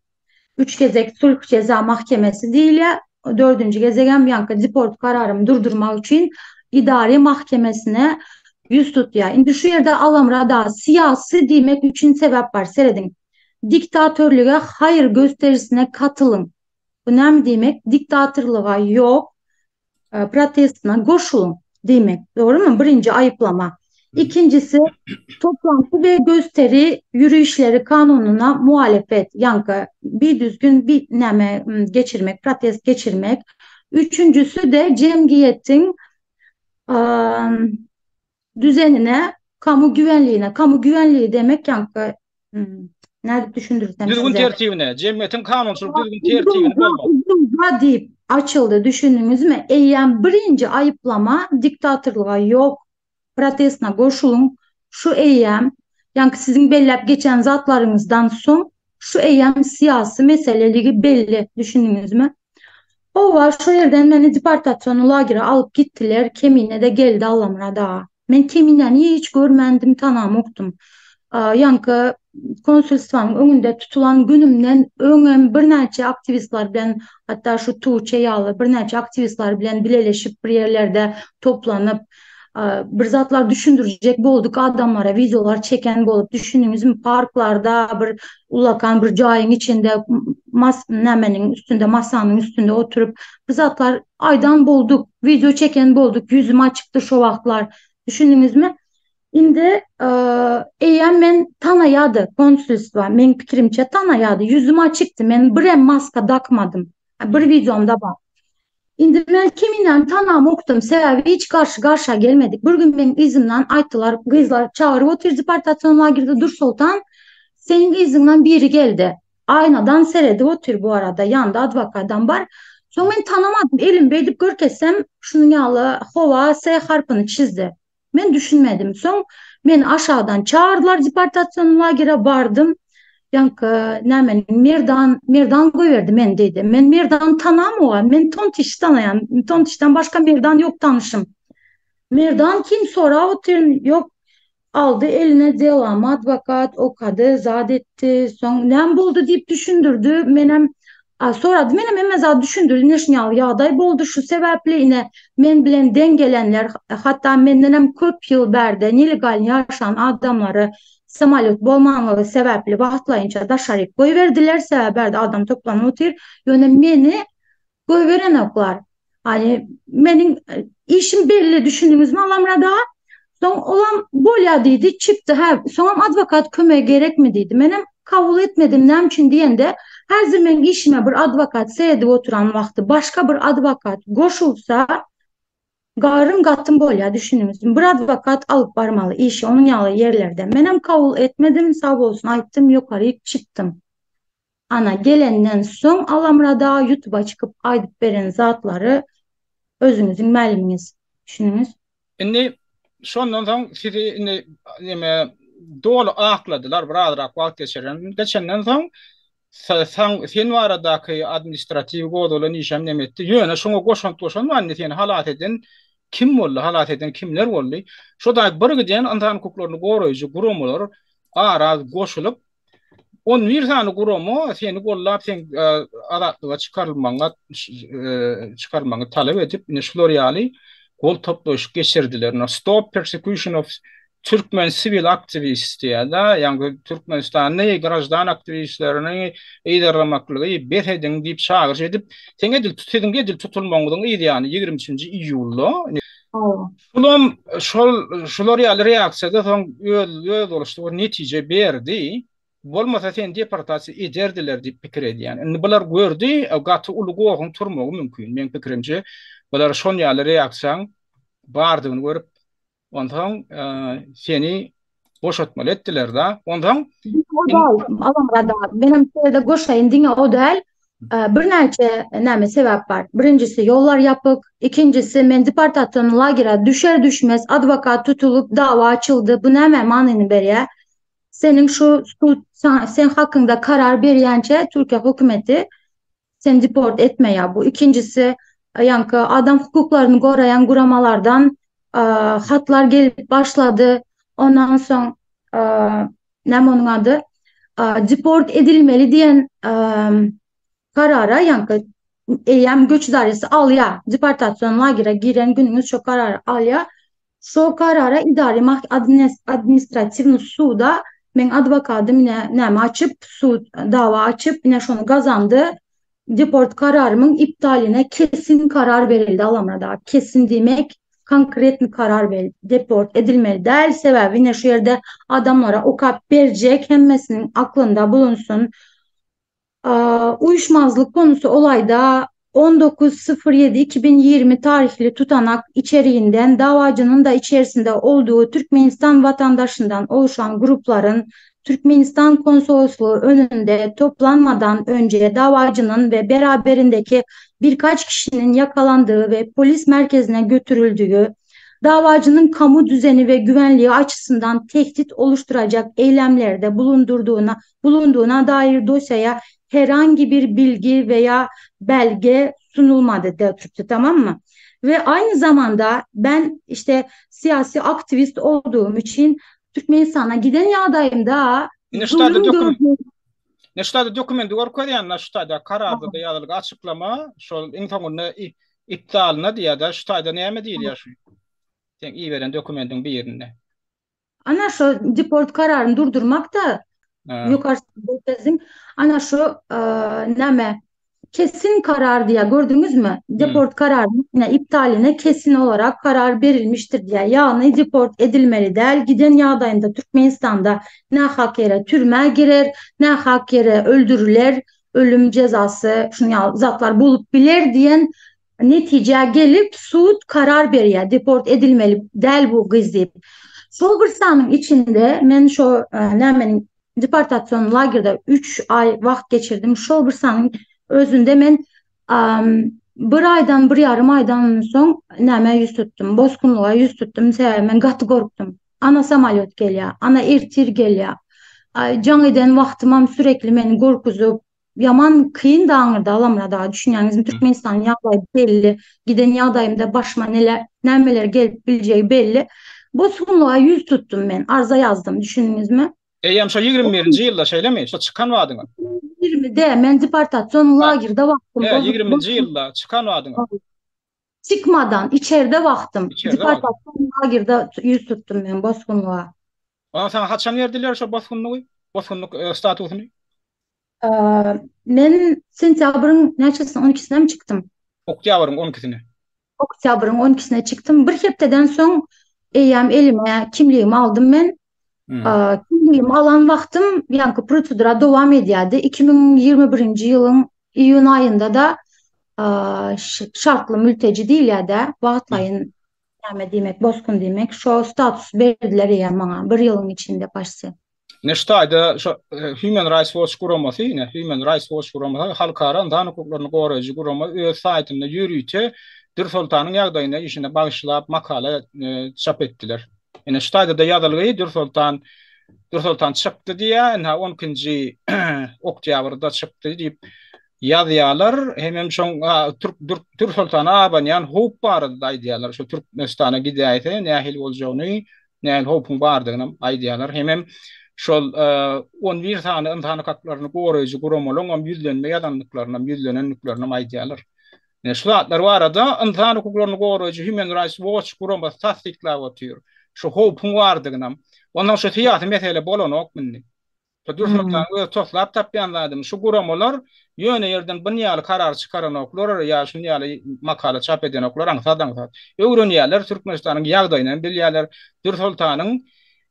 3 gezek sulh ceza mahkemesi değil ya 4. gezegen yankı deport kararımı durdurmak için idari mahkemesine yüz tutya. Indi şu yerde Alamrada siyasi demek için sebep var. Seyredin. Diktatörlüğe hayır gösterisine katılın. Bu ne demek? Diktatörlüğe yok. Protestine koşulun demek. Doğru mu? Birinci ayıplama. İkincisi toplantı ve gösteri yürüyüşleri kanununa muhalefet. Yani bir düzgün bir neme geçirmek, protest geçirmek. Üçüncüsü de cemiyetin düzenine, kamu güvenliği demek yani nerede düşündürürsem düzgün size. tertibine, cemiyetin kanunçuluk düzgün tertibine bolmaly. Deyip açıldı, düşündünüz mü? Eýen birinci ayıplama diktatörlüğe yok, protestine koşulun. Şu eýem, yani sizin bellep geçen zatlarınızdan son şu eýem siyasi meseleligi belli, düşündünüz mü? O var, şu yerden beni deportasyonu lagere alıp gittiler, kemine de geldi Alamrada. Men keminden hiç görmendim, tanamoktum. Yankı konsolosluğun önünde tutulan günümden öňem bir näçe aktivistler bilen, hatta şu Tuğçe ýaly bir näçe aktivistler bilen bileleşip bir yerlerde toplanıp bir zatlar düşündürecek bolduk, adamlara videolar çeken bolup, düşündüğümüz parklarda bir ulakan bir jaýyň içinde nemenin üstünde, masanın üstünde oturup bir zatlar aydan bolduk, video çeken bolduk, yüzüm açıktı şo wagtlar. Düşündünüz mü? Indi eýem men tanaýady konsulosluğa, men pikirimçe tanaýady, yüzüm açıktı, men birem maska dakmadım. Bir videomda bar. Indi men kiminden tanamoktum, sebebi hiç karşı gelmedik. Bir gün benim izimden aýtdylar, gyzlar çağırıp otur deportasyonuna girdi, dur Sultan, senin izinden biri geldi. Aynadan seredi otur bu arada, yanında advokatdan bar. Sonra men tanamadım, elim bedip görkesem şunun ýaly hova S harpını çizdi. Men düşünmedim. Son men aşağıdan çağırdılar, deportasyon lagere bardım. Yankı nämen Merdan goýberdi men dedi. Men Merdan tanamam, men Tontiş tanaýan. Tontişden başka Merdan yok tanışım. Merdan kim sonra oturun yok aldı eline devam advokat okadı zat etti. Son näme boldu diýip düşündürdü. Menem soradı, menem emezat düşündürdü. Neşňal ýagdaý boldu şu sebäpli ine men bilen dengelenler, hatta menden hem köp ýyl berde illegal ýaşan adamları samalyot bolmanlygy sebäpli wagtlaýynça daşaryp goýberdiler, sebäberde adam toplanıp otur. Ýöne meni goýberen oklar. Hani menin işim belli, düşündüňiz mi Alamrada? Son olan bolýa diýdi, çıktı. Soňam advokat kömek gerek mi diýdi. Menem kabul etmedim. Ne için diyende hazır men işime bir advokat seyredip oturan vakti başka bir advokat koşulsa garın gattım bol ya düşününüz. Bir advokat alıp barmalı işi onun yalı yerlerde. Menem kabul etmedim sağ olsun ayttım yukarı çıktım. Ana gelenden son Alamrada YouTube'a çıkıp aydıp veren zatları özünüzün müəlliminiz. Düşününüz. Indi şondan soň sizi indi neme dolu akladılar birazrak wagt geçiren. Geçenden soň sen aradaky administrativ godolan işem nemetti. Ýöne şoňa goşan anne sen halat eden kim boldy? Halat eden kimler boldy? Şoda bir giden andan hukuklaryny goraýjy gurumlar ara goşulyp on bir tane gurumu seni gollap sen adatlyga çıkarmaňy talep edip şular ýaly gol toplaşyp geçirdiler. Stop Persecution of Türkmen Civil Activists diýär. Yani Türkmenistan'da grajdan aktivistlerini eýderlemaklygy berheden diýip çağırış edip teňe dil tutulmagyň ýa-ni 23-nji iýulda şular ýaly reaksiýada soň öl boluşdy netije berdi. Bolmasa sen deportasiýa ederdiler diýip pikir edýän. Indi bular gördi, gaty ulugy ogyň turmagy mümkin. Men pikirimçe bular şol ýaly reaksiýaň bardygyny görüp ondan seni boşatmaly etdiler da. Ondan Alamrada benim de goşaýyn diňe o däl. Bir näçe näme sebäp bar. Birincisi yollar yapık, ikincisi men deportasiýon lagera düşer düşmez advokat tutulup dava açıldı. Bu näme manyny berýär? Senin sen hakkında karar berýänçe Türkiye hükümeti sen deport etmeye bu. İkincisi yankı adam hukuklaryny gorayan guramalardan hatlar gelip başladı. Ondan soň näme onuň ady? Deport edilmeli diyen karara yankı eýem göç idaresi alya deportasyon lagera giren günüňiz şo kararı alya. Şo karara idari administrativ suda men advokadım näme açıp dava açıp yine şonu gazandı. Deport kararımın iptaline kesin karar verildi Alamrada. Kesin demek konkret karar verildi. Deport edilmeli değil sebep yine şu yerde adamlara okap verecek hemmesinin aklında bulunsun. Uyuşmazlık konusu olayda 19.07.2020 tarihli tutanak içeriğinden davacının da içerisinde olduğu Türkmenistan vatandaşından oluşan grupların Türkmenistan konsolosluğu önünde toplanmadan önce davacının ve beraberindeki birkaç kişinin yakalandığı ve polis merkezine götürüldüğü, davacının kamu düzeni ve güvenliği açısından tehdit oluşturacak eylemlerde bulunduğuna dair dosyaya herhangi bir bilgi veya belge sunulmadı de Türkçe, tamam mı? Ve aynı zamanda ben işte siyasi aktivist olduğum için Türkmenistan'a giden yağdayım da Neştada dokumenti görkezýän, neştada kararda da ýalyk açıklama, şol infogunu iptalına diýär da ştada näme diýilýär şu? Sen iyi veren dokumentin bir yerine. Ana şu deport kararını durdurmak da yukarısı ana şu näme kesin karar diye gördünüz mü? Deport kararının iptaline kesin olarak karar verilmiştir diye. Yani deport edilmeli değil. Giden yağdayında Türkmenistan'da ne hak yere türme girer, ne hak yere öldürürler, ölüm cezası, şunu zatlar bulup bilir diyen neticeye gelip suud karar veriyor. Deport edilmeli değil bu gizleyip. Şolbırsanın içinde men şu nämenin deportasyon lagerda 3 ay vakt geçirdim. Şolbırsanın özünde men bir aydan bir yarım aydan soň näme yüz tuttum. Bozkunluğa yüz tuttum. Men gaty gorkdum. Ana samolyot gelýär, ana ertir gelýär. Jaň eden wagtymam sürekli meni gorkuzup, yaman kıyın dağınırdı Alamrada. Düşünýäňizmi Türkmenistan ýagdaýy belli. Giden ýagdaýymda başyma nämeler gelip biljeği belli. Bozkunluğa yüz tuttum men. Arza yazdım. Düşündüňizmi? Eýem şo 21-nji ýylda şeýlemi? Şo çykan wadyňa. 20'de men deportasyon lagerde baktım. 20-nji ýylda çykan wadyňa. Çıkmadan içeride baktım. Deportasyon lagerde yüz tuttum men bozkunluğa. Ona sana haçan verdiler şo bozkunlugy? Bozkunluk statusyny? Men sentýabryň näçesine 12'sine mi çıktım? Oktýabryň 12'sine. Oktýabryň 12'sine çıktım. Bir hepdeden soň eýem elime kimligimi aldım men. Hmm. Kimliğimi alan vaxtım yankı prosedura devam edýärdi. 2021 yılın iyun ayında da şartlı mülteci diýilýärdi. Wagtlaýyn näme diýmek, bozkun diýmek. Şo status berdiler ýa maňa 1 ýylyň içinde başsy. Neştayda şu Human Rights Watch guramasy ýene Human Rights Watch guramasy halkara insan hukuklaryny goraýjy guramasy öz saýtynda ýürüýte Dürsultanyň ýagdaýyna işine bagyşlap makala çap etdiler. Ene ştayda da ýazylgy Dürsultan çykdy diýä, 10-njy oktýabrda çykdy diýip ýazýarlar. Hemem şoň Dürsultan abanýan hop bardy aýdýarlar. Şu Türkmenistana gidäýse nähil boljagyny, nähil hopun bardygyny aýdýarlar. Hemem şol 11 tane insan haklaryny goraýjy guramalyň ýüzlenme ýazanlyklaryna, ýüzlenenliklerine aýdýarlar. Şulatlar barada insan haklaryny goraýjy Human Rights Watch guramasy tasdiklap otýar. Şu hopun bardygyny. Ondan şu tiýatry mesele bolanok minni. Dürsultan toslap tapýanlarym şu guramalar ýöne ýerden bir ýaly karar çykaranoklar ýa şu ýaly makala çap edenoklar aňsadan. Öwrenýärler Türkmenistanyň ýagdaýyny bilýärler. Dürsultanyň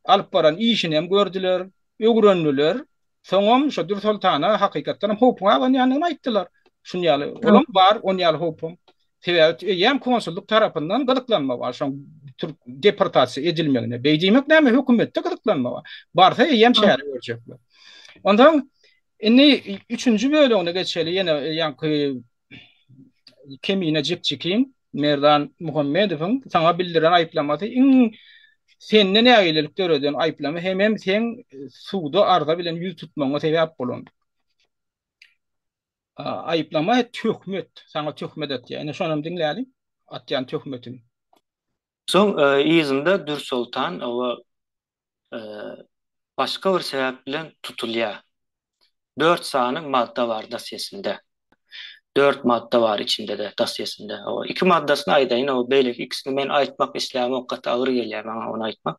alyp baran işini hem gördüler, öwrendiler. Soňam şu Dürsultana hakykatdan hukuma ýanyny aýtdylar. Şu ýaly olam bar, on ýaly hukum. Sebäp ýem konsulluk tarapyndan gydyklanma bar. Şoň Türk deportasiýa edilmegine. Beýdimek näme hökümetde gydyklanma bar. Barsa ýem şäher görjekler. Ondan inni 3-nji bölügine geçeli ýene ýanky kemine jekçikin Merdan Muhammedowyň saňa bildiren aýplamasy sen ne nägelik töreden aýplama hemem sen suwda arda bilen ýüz tutmaňa sebäp bolan. Aýplama töhmet, saňa töhmet etýär. Ene şonam diňläli, atýan töhmetini. Soň ýyzynda Dürsultan o başga bir sebäp bilen tutulýar. 4 sany madda var dasyesinde. 4 madda var içinde de dasyesinde. O 2 maddasyny aýdaýyn, o beýleki ikisini men aýtmak islämem o gat agyr gelýär maňa onu aýtmak.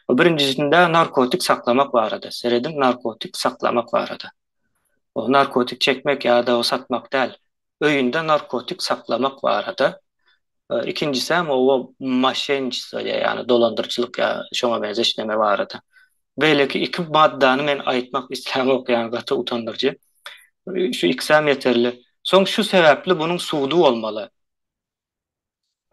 O birincisinde narkotik saklamak barada. Seredim narkotik saklamak barada. O narkotik çekmek ya da o satmak değil. Öýünde narkotik saklamak barada. İkincisi hem o maşençisi yani dolandırıcılık ya şoma benzeşneme barada. Beýleki 2 maddany men aýtmak islämem ýa gata utandyrjy. Şu ikisem yeterli. Soň şu sebäpli bunyň suwdy bolmaly.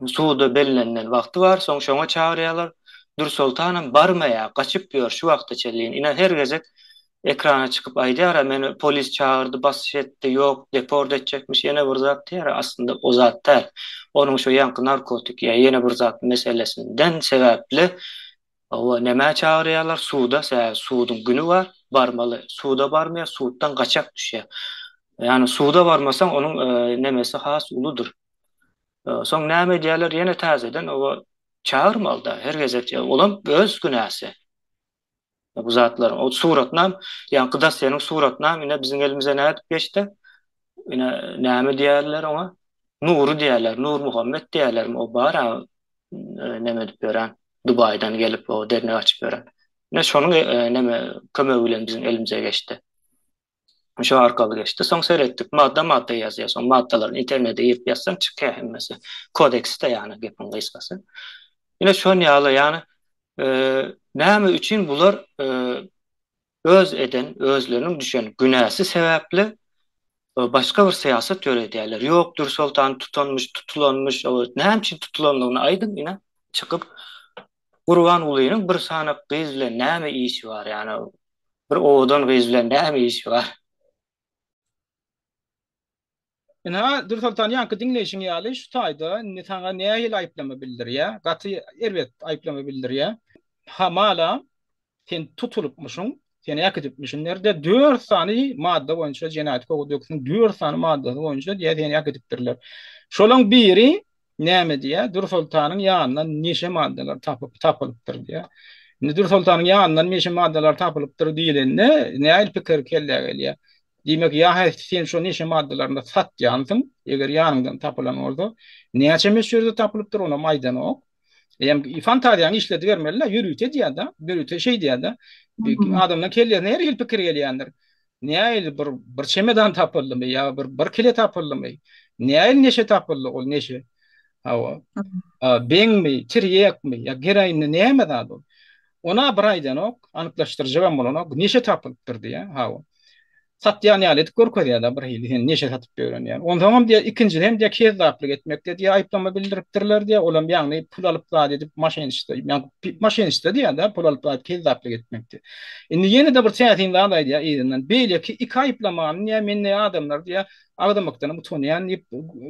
Suwda bellenlen wagty var, soň şoňa çagyrýarlar. Dürsultanam barmaýa, gaçyp ýör şu wagtda çelin. Ine her gezek ekrana çykyp aýdýar, meni polis çagyrdy, basyş etdi, ýok, deport etjekmiş, ýene bir zat diýär. Aslında o zat däl. Onuň şu ýanky narkotik ýa ýene bir zat meselesinden sebäpli o näme çagyrýarlar? Suwda, suwdyň güni var, barmaly. Suwda barmaýa, suwdan gaçak düşýär. Yani suwda barmasaň onuň nemesi has uludur. Soň näme diýerler ýene täzeden o çağırmalda her gezekçe olam öz günäsi. Bu zatlar o suratnam ýa Gıdasyanyň suratnam ine biziň elimize nädip geçdi. Ine näme diýerler ona? Nuru diýerler, Nur Muhammed diýerler. O bara näme dip beren Dubaydan gelip o dernek açyp beren. Ne şonuň näme kömegi bilen biziň elimize geçdi. Şu arkaly geçdi. Soň seretdik. Madda ýazýar. Soň maddalaryny internetde ýerip ýazsaň çykýar hemmesi. Kodeksde ýani gepin gysgasy. Ine şon ýaly ýani näme üçin bular öz eden, özleriniň düşen günäsi sebäpli başga bir syýasat ýöredýärler. Ýok, Dürsultan tutulanmış, o näme üçin tutulanlygyny aýdym ine çykyp Gurban ulynyň bir sanak gyz bilen näme işi var ýani bir owadan gyz bilen näme işi var. Dürsultan ýanky diňleşiň ýaly şu taýda saňa nähil aýplama bildirýär, gaty elbet aýplama bildirýär. Hamala sen tutulupmuşyň, seni ýak edipmişiň. Nerde 4 sany madda boýunça Jenaýat Kodeksiň 4 sany maddasy boýunça seni ýak edipdirler. Şolaň biri näme diýär? Dürsultanyň ýanyndan neşe maddalar tapylypdyr diýär. Dürsultanyň ýanyndan neşe maddalar tapylypdyr diýilende näil pikir kelýär. Demek ya sen şu neşe maddelerini sat yansın, eğer yanından tapılan orada, neçe meşhurda tapılıptır ona maydan o. Yani fantazyan işledi vermeliler, yürüte diye da, yürüte şey diye da, adamdan kelliyor, her yıl fikir geliyendir. Neyle bir çemeden tapıldı mı ya, bir kile tapıldı mı? Neyle neşe tapıldı o neşe? Ben mi, tiryek mi, ya gerayını neyemedi adam? Ona bir aydan ok anyklaşdyrjagam bolan ok neşe tapypdyr diýe. Ha. Satýan ýaly görkezýär da bir hili neşe satyp berýän ýa. Ondan diýe ikinji hem diýe kezzaplyk etmekde diýe aýplama bildiripdirler diýe olam ýagny pul alyp zat edip maşinistde ýa-ni maşinistde diýe da pul alyp zat kezzaplyk etmekde. Indi ýene de bir täsin daha da diýe ýa-ni beýleki iki aýplamany ýa men ne adamlar diýe agdamakdan mutunýan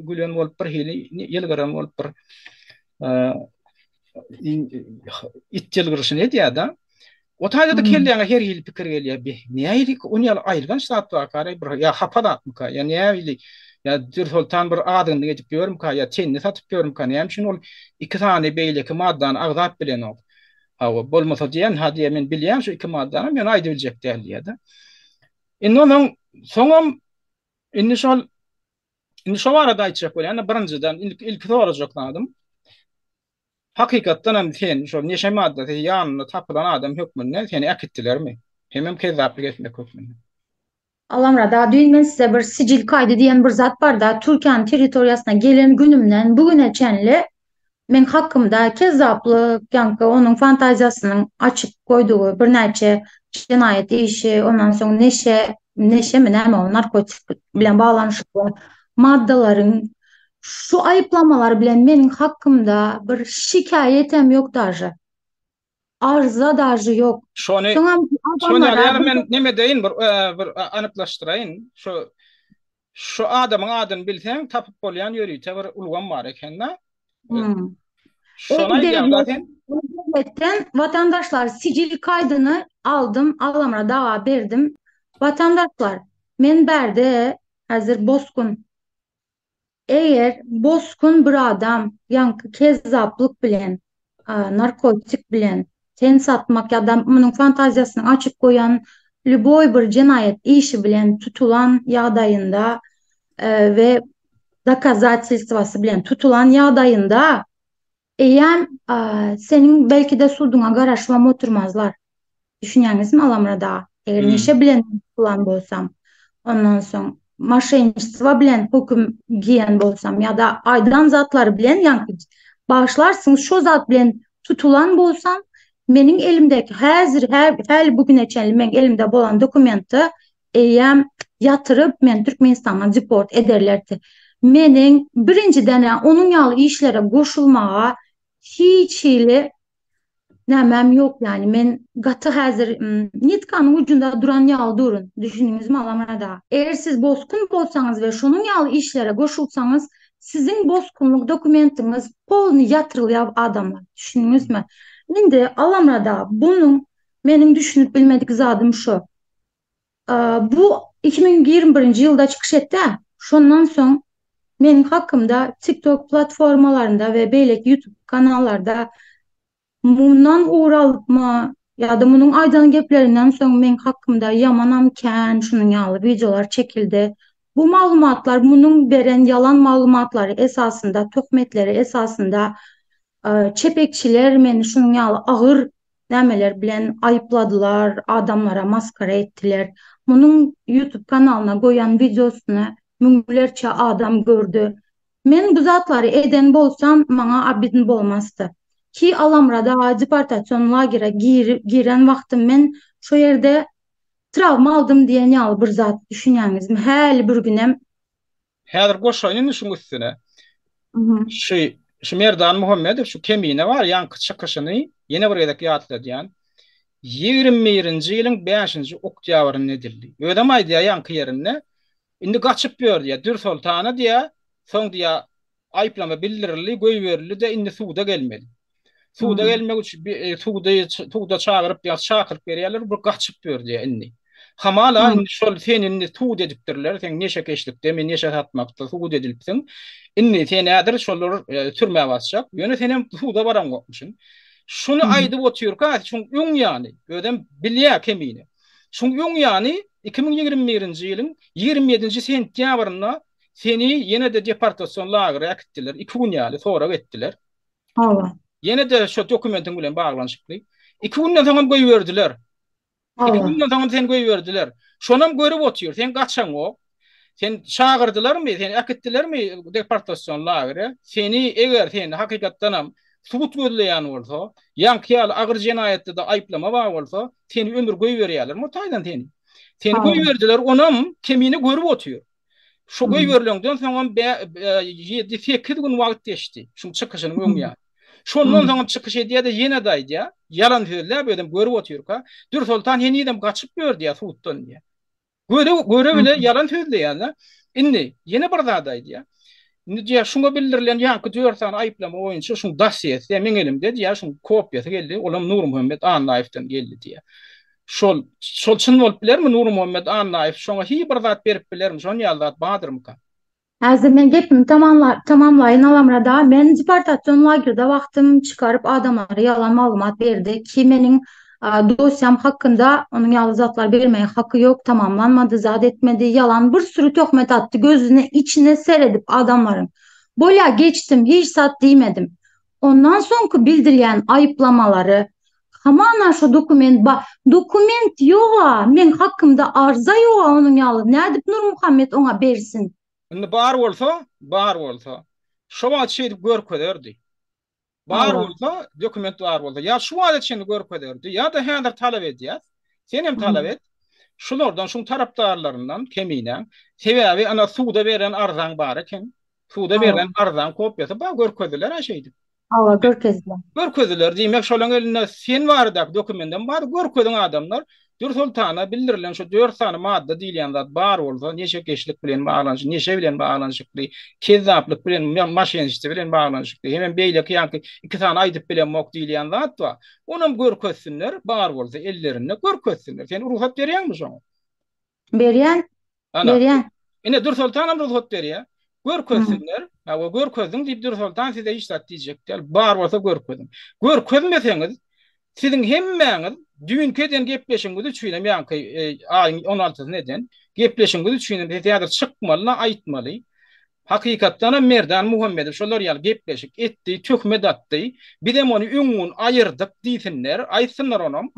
gülen bolup bir hili ýylgyran bolup bir itjelgirişini diýe da. O taýda da kelýän her hili pikir gelýär. Näýlik onyal aýylgan ştatda kara bir ýa hapada atmyka ýa näýlik ýa dürholtan bir adyny geçip görmüka ýa tenni satyp görmüka näme üçin ol iki tane beýleki maddany agzap bilen ok. Hawa bolmasa diýen ha diýen men bilýän şu iki maddany men aýdy biljek dälýär da. Indi onuň soňam indi şo arada aýtjak bolýan birinjiden ilk sorajaklarym. Hakykatdan hem sen şu neşe madde ýanyna tapylan adam hökmünde seni akitdilermi? Hemem kezzaplyk etmek hökmünde. Alamrada dün men size bir sicil kaydı diyen bir zat var da Türkiýanyň territoriýasyna gelen günümden bugüne çenli men hakkımda kezzaplyk ýa-ni onuň fantaziýasynyň açyp goýdugy bir näçe cinayet işi, ondan soň neşe mi näme o narkotik bilen baglanyşykly maddalaryň şu ayıplamalar bilen menin hakkımda bir şikayetem yok daji. Arza daji yok. Şonu Adamlara men neme deýin bir anyklaşdyrayyn. Şu adamyň adyny bilseň tapyp bolýan ýörüýte bir ulgan bar eken-de. Şona devletten vatandaşlar sicil kaydını aldım, Alamra dawa berdim. Vatandaşlar men berde hazır Bozkun. Eğer Bozkun bir adam yankı kezzaplyk bilen, narkotik bilen ten satmak ya da munyň fantaziýasyny açyp goýan lüboy bir cinayet işi bilen tutulan ýagdaýynda ve dokazatelstvasy bilen tutulan ýagdaýynda eýem senin belki de suduňa garaşlam oturmazlar. Düşünýäňizmi Alamrada? Eger neşe bilen tutulan bolsam, ondan soň maşenistwa bilen höküm giyen bolsam ya da aýdan zatlar bilen ýa-ni bağışlarsınız şo zat bilen tutulan bolsam menin elimdeki häzir bugüne çenli men elimde bolan dokumenty eýem ýatyryp men Türkmenistana deport ederlerdi. Menin birinjiden onuň ýaly işlere goşulmaga hiç hili nämem yok yani men gaty häzir nitkanyň ucunda duran ýaly durun. Düşünýänizmi Alamrada? Eger siz bozkun bolsaňyz we şonuň ýaly işlere goşulsaňyz siziň bozkunluk dokumentiňiz polny ýatyrylýar adamlar. Düşünýänizmi? Indi Alamrada bunuň meniň düşünüp bilmedik zadym şu. Bu 2021-nji ýylda çykyş etdi. Şondan soň meniň hakkymda TikTok platformalarynda we beýleki YouTube kanallarda mundan uğralma ya da munyň aýdan geplerinden soň men hakkymda yamanam kän şunun ýaly videolar çekildi. Bu maglumatlar munyň beren yalan maglumatlary esasında, töhmetleri esasında çepekçiler meni şunun ýaly agyr nämeler bilen aýpladylar, adamlara maskara etdiler. Munyň YouTube kanalyna goýan videosyny müňlerçe adam gördü. Men bu zatlary eden bolsam maňa abidin bolmasdy. Ki Alamrada deportasiýon lagera giren wagtym men şo ýerde travma aldym diýen ýaly bir zat düşünýäňizmi? Häli bir günem häzir goşaýyn şuň üstüne. Şu Merdan Muhammedow şu kemine var ýanky çykyşyny ýene bir edek ýatladýan. 21-nji ýylyň 5-nji oktýabryny edildi. Ödem aýdýar ýanky ýerine indi gaçyp ýördi. Dür sultana diýe soň diýe aýplama bildirildi, goýberildi de indi suwda gelmedi. Suwda gelmek üçin suwda çagyryp ýa şakyryp berýärler, bu gaçyp ýördi indi. Hamala indi şol seni suwda edipdirler, sen neşe keşlikde, men neşe satmakda suwda edilipsiň. Indi seni nädir şolar türmäge basjak. Ýöne senem suwda baran gopmuşyn. Şunu aýdyp oturýar, şoň öň ýany, ödem bilýär kemine. Şoň öň ýany 2021-nji ýylyň 27-nji sentýabryna seni ýene de deportasiýon lagery akitdiler. 2 gün ýaly sonra getdiler. Allah. Ýene de şu dokumentiň bilen baglanyşykly. 2 günden soň goýberdiler. 2 günden soň sen goýberdiler. Şonam görüp oturýar, sen gaçaň ok. Sen şagyrdylarmy, seni akitdilermi deportasiýon lagery? Seni eger sen hakykatdanam subut gözleýän bolsa, ýanky ýaly agyr jenayetde de aýplama bar bolsa, seni ömür goý berýärler. Mutaýdan seni. Seni goý berdiler, onam kemini görüp otuyor. Şu goý berilenden soň 7-8 gün wagt geçdi. Şu çykyşynyň öňüne. Şondan soň çykyş edýär-de ýene daýdy. Yalan söýler, bedim görüp otuýar. Dur Sultan henidem gaçyp gördü ýa subutdan diýär. Göre bile yalan söýleýär. Indi ýene bir zat daýdy. Nice şuna bildirilen yankı diyorsan ayıplama oyuncu şun dasyesi men elimde diye şun kopyası geldi. Olam Nur Muhammed Anlayev'den geldi diye. Şol çyn bolup bilermi Nur Muhammed Anlayev şoňa hi bir zat berip bilermi? Şon ýaldat badyrmyka? Häzir men gepimi tamamlaýyn alamrada. Men deportasiýon lagerinde wagtym çıkarıp adamlara yalan maglumat berdi ki meniň dosyam hakkında onun ýaly zatlar bermeýän hakkı yok, tamamlanmadı, zat etmedi, yalan bir sürü töhmet attı, gözüne içine seredip adamların. Bolya geçtim, hiç zat diýmedim. Ondan soňky bildirilýän aýyplamaları, hamana şu dokument yoga, men hakkımda arza yoga onun ýaly. Nädip Nur Muhammed ona bersin? Indi bar bolsa, şoňa çeýdip görkezerdi. Bar bolsa, dokument bar bolsa, ya şu adet şeni görkezerdi, ya da häzir talap edýär. Sen hem talap et. Şulardan, şu tarapdarlarından kemine, sebebi ana suda beren arzan bar eken, suda beren arzan kopyasy bar görkezdiler aşeýdi. Görkezdiler diýmek şolaň eline sen bardak dokumentten bar görkezdiň adamlar. Dur Sultana bildirilen şu 4 tane madde diýilýän zat bar bolsa, neçe geçlik bilen bağlanşy, neçe bilen bağlanşykly, kezzaplyk bilen, maşinistlik bilen bağlanşykly, hemen beýleki ýanky 2 tane aýdyp bilen mok diýilýän zat bar. Onam görkezsinler, bar bolsa ellerinde görkezsinler. Sen ruhsat berýänmi şoňa? Berýän. Ine Dur Sultanam ruhsat berýär. Görkezsinler. Ha o görkezdiň diýip Dur Sultan size işlat diýjekler. Bar bolsa görkezin. Görkezmeseňiz siziň hemmeňiz dünkeden gepleşiňizi üçinem ýanky aýyň 16 neden gepleşiňizi üçinem teatr çykmaly, aýtmaly. Hakykatdan Merdan Muhammedow şolar ýaly gepleşik etdi, töhmet atdy. Bidem onu öňüň aýyrdyk diýsinler, aýtsynlar onam.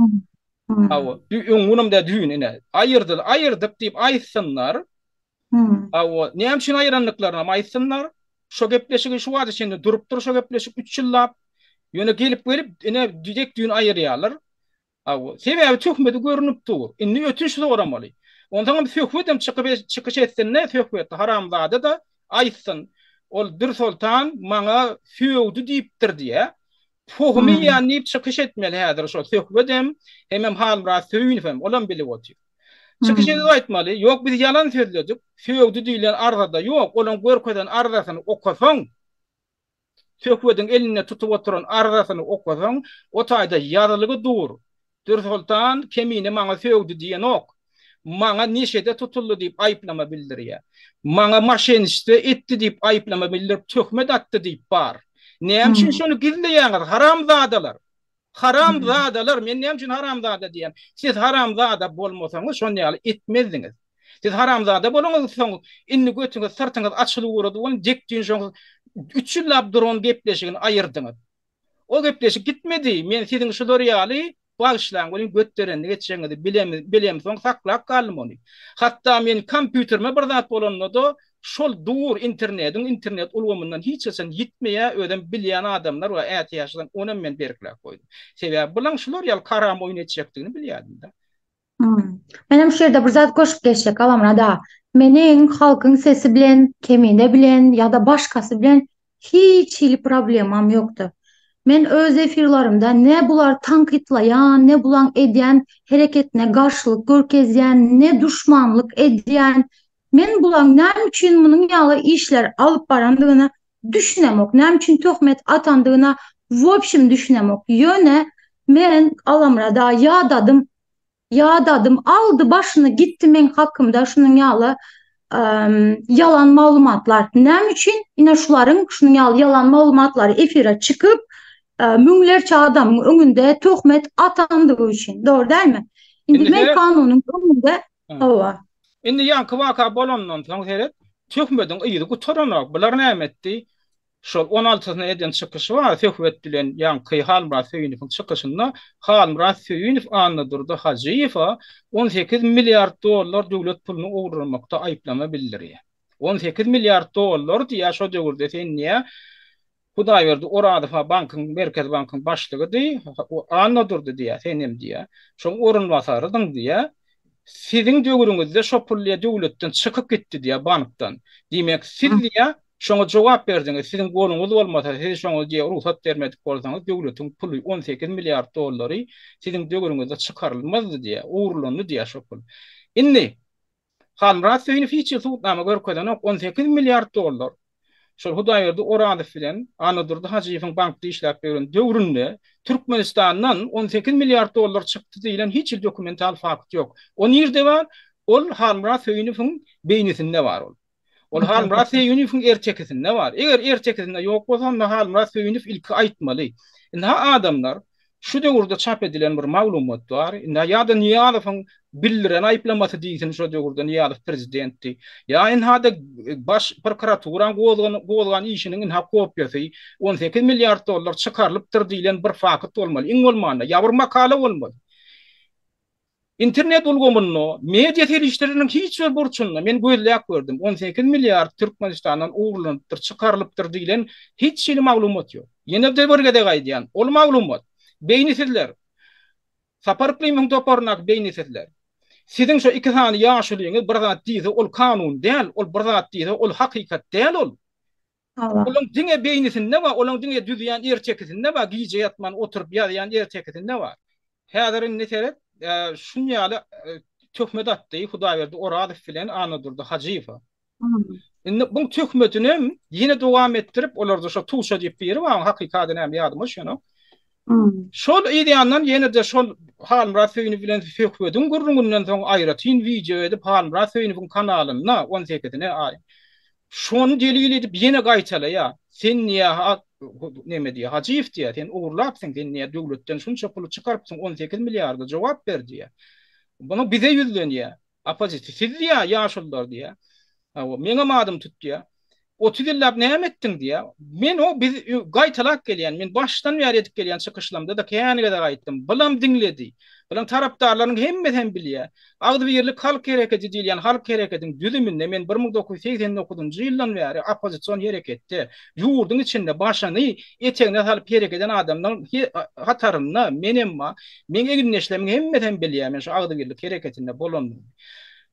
Awa, öňünüm de düýnine aýyrdyk diýip aýtsynlar. Awa, näme üçin aýranlyklaryna aýtsynlar? Şo gepleşigi şu wagt içinde durup dur, şo gepleşik 3 ýyllap ýöne gelip ene direkt düýün aýyrýarlar. Sebebi töhmeti görünüp dur. Inni ötünç soramaly. Ondan töhmetem çykyş etsinler, töhmet haramzada da aýtsyn. Ol Dur Sultan maňa söwdi diýipdir diýe. Pohmy ýany çykyş etmeli häzir şo töhmetem hemem halra söýünfem olam bilip otyr. Çykyş edip aýtmaly, ýok biz ýalan sözledik. Söwdi diýilen arzada ýok, olam görkezden arzasyny okasaň töhmetin eline tutup oturan arzasyny okasaň o taýda ýazylygy dur. Dur Sultan kemini maňa söwdi diýen ok. Maňa neşede tutuldy diýip aýplama bildirýär. Maňa maşinistde etdi diýip aýplama bildirip töhmet atdy diýip bar. Näme üçin şonu gizleýäňiz? Haramzadalar. Haramzadalar, men näme üçin haramzada diýen? Siz haramzada bolmasaňyz şonu ýaly etmezdiňiz. Siz haramzada bolaňyz soň inni götüňiz sırtyňyz açylyp urady, onu jekdiň şoň 3 ýyllap duran gepleşigini aýyrdyňyz. O gepleşik gitmedi. Men siziň şular ýaly bağışlan golun götdörenini geçeňizi bilem soň saklap galym ony. Hatda men kompýuterime bir zat bolanmady, şol dur internet ulgamyndan hiç esen gitmeýä ödem bilýän adamlar we ätýaşdan onu men berklap goýdum. Sebäbi bulan şular ýaly karam oýun etjekdigini bilýärdim da. Menem şu ýerde bir zat goşup geçjek alamrada. Meniň halkyň sesi bilen, kemine bilen ýa-da başkasy bilen hiç problemam ýokdur. Men öz efirlerimde ne bular tankitlayan, ne bulan edyen, hareketine karşılık görkezyen, ne düşmanlık edyen. Men bulan näme üçin munun ýaly işler alıp barandygyna düşünemok, näme üçin töhmet atandygyna wopşim düşünemok. Ýöne men alamrada ýadadım, aldı başyny gitdi men hakkımda şunun ýaly yalan maglumatlar. Näme üçin? Ine şularyň şunun ýaly yalan maglumatlary efire çıkıp müňlerçe adamyň öňünde töhmet atandygy üçin. Dogry dälmi? Indi men kanunyň öňünde Indi ýanky waka bolandan soň seret töhmetiň ýygy gutaranok. Bular näme etdi? Şol 16-syna eden çykyşy bar, töhmet bilen ýanky Halmurat Söýüniň çykyşynda Halmurat Söýünif anladyrdy Hajiýewa 18 milliard dollar döwlet puluny ogurlamakda aýplama bildirýär. 18 milliard dollar diýä şo döwürde sen niýe Hudaý berdi Orada bankın, Merkez Bankın başlygy diýi, o anna durdy diýä, senem diýä. Şoň orunbasarydyň diýä. Sizin döwrüňizde şo pully döwletden çykyp gitdi diýä bankdan. Diýmek siz diýä şoňa jogap berdiňiz. Sizin goluňyz bolmasa, siz şoňa diýä ruhsat bermedik bolsaňyz döwletiň puly 18 milliard dollary sizin döwrüňizde çykarylmazdy diýä, uğurlandy diýä şo pul. Indi Halmrat söýüni fiçil tutnama görkezden 18 milliard dollar. Şol Hudaý berdi Orada bilen Anadurdy Hajiýewiň bankda işläp beren döwründe Türkmenistandan 18 milliard dollar çykdy diýilen hiç dokumental fakt ýok. O nirde bar? Ol Halmrat söýüniň beýnisinde bar ol. Ol Halmrat söýüniň ertekisinde bar. Eger ertekisinde ýok bolsa, Halmrat söýünif ilki aýtmaly. Indi adamlar şu döwürde çap edilen bir maglumat bar. Indi ýa-da Niýazowyň bildiren aýplamasy diýsin şu döwürde Niýazow prezidenti. Ya hada baş prokuraturan golgan işiniň ha kopýasy 18 milliard dollar çykarylypdyr diýilen bir fakt bolmaly. Iň bolmanda ýa bir makala bolmaly. İnternet ulgamyny, media telişleriniň hiç bir burçunna men gözläp gördüm. 18 milliard Türkmenistandan uğurlanypdyr, çykarylypdyr diýilen hiç şeýle maglumat ýok. Ýene de bergede gaýdýan. Ol maglumat beýnisizler. Saparyklyň toparnak beýnisizler. Sizin şu iki tane ýaşulyňyz bir zat diýse ol kanun däl, ol bir zat diýse ol hakykat däl ol. Olaň diňe beýnisinde we olaň diňe düzýän ertekisinde we giýje ýatman oturup ýazýan ertekisinde we häzirin netere şunýaly töhmet atdy Hudaý berdi Orada bilen Anadurdy Hajiýew. Indi bu töhmetini ýene dowam etdirip olarda şo tuşa diýip berip hakykatyny hem ýadyma şonu. Şol ideýandan ýene de şol Halmrat söýüni bilen söhbetiň gurrundan soň aýratyn video edip Halmrat söýüniň kanalyna 18-ine aý. Şonu delil edip ýene gaýtala sen niýe neme diýär Hajiýew diýär sen uğurlapsyň sen niýe döwletden şunça puly çykarypsyň 18 milliarda jogap ber diýär. Bunu bize ýüzlenýär. Opozisiýa siz diýär ýaşullar diýär. Meňe madym tut diýär. 30 ýyllap näme etdiň diýär. Men o biz gaýtalak gelýän, men başdan bäri edip gelýän çykyşlamda da käňige de gaýtdym. Bilam diňledi. Bilen tarapdarlaryň hemme hem bilýär. Agdy birlik halk hereketi diýilýän halk hereketiň düzüminde men 1989-njy ýyldan bäri opozisiýon hereketde ýurduň içinde başany eteňe salyp hereket eden adamlaryň hataryna men egilneşleriň hemme hem bilýär. Men şu agdy birlik hereketinde bolandym.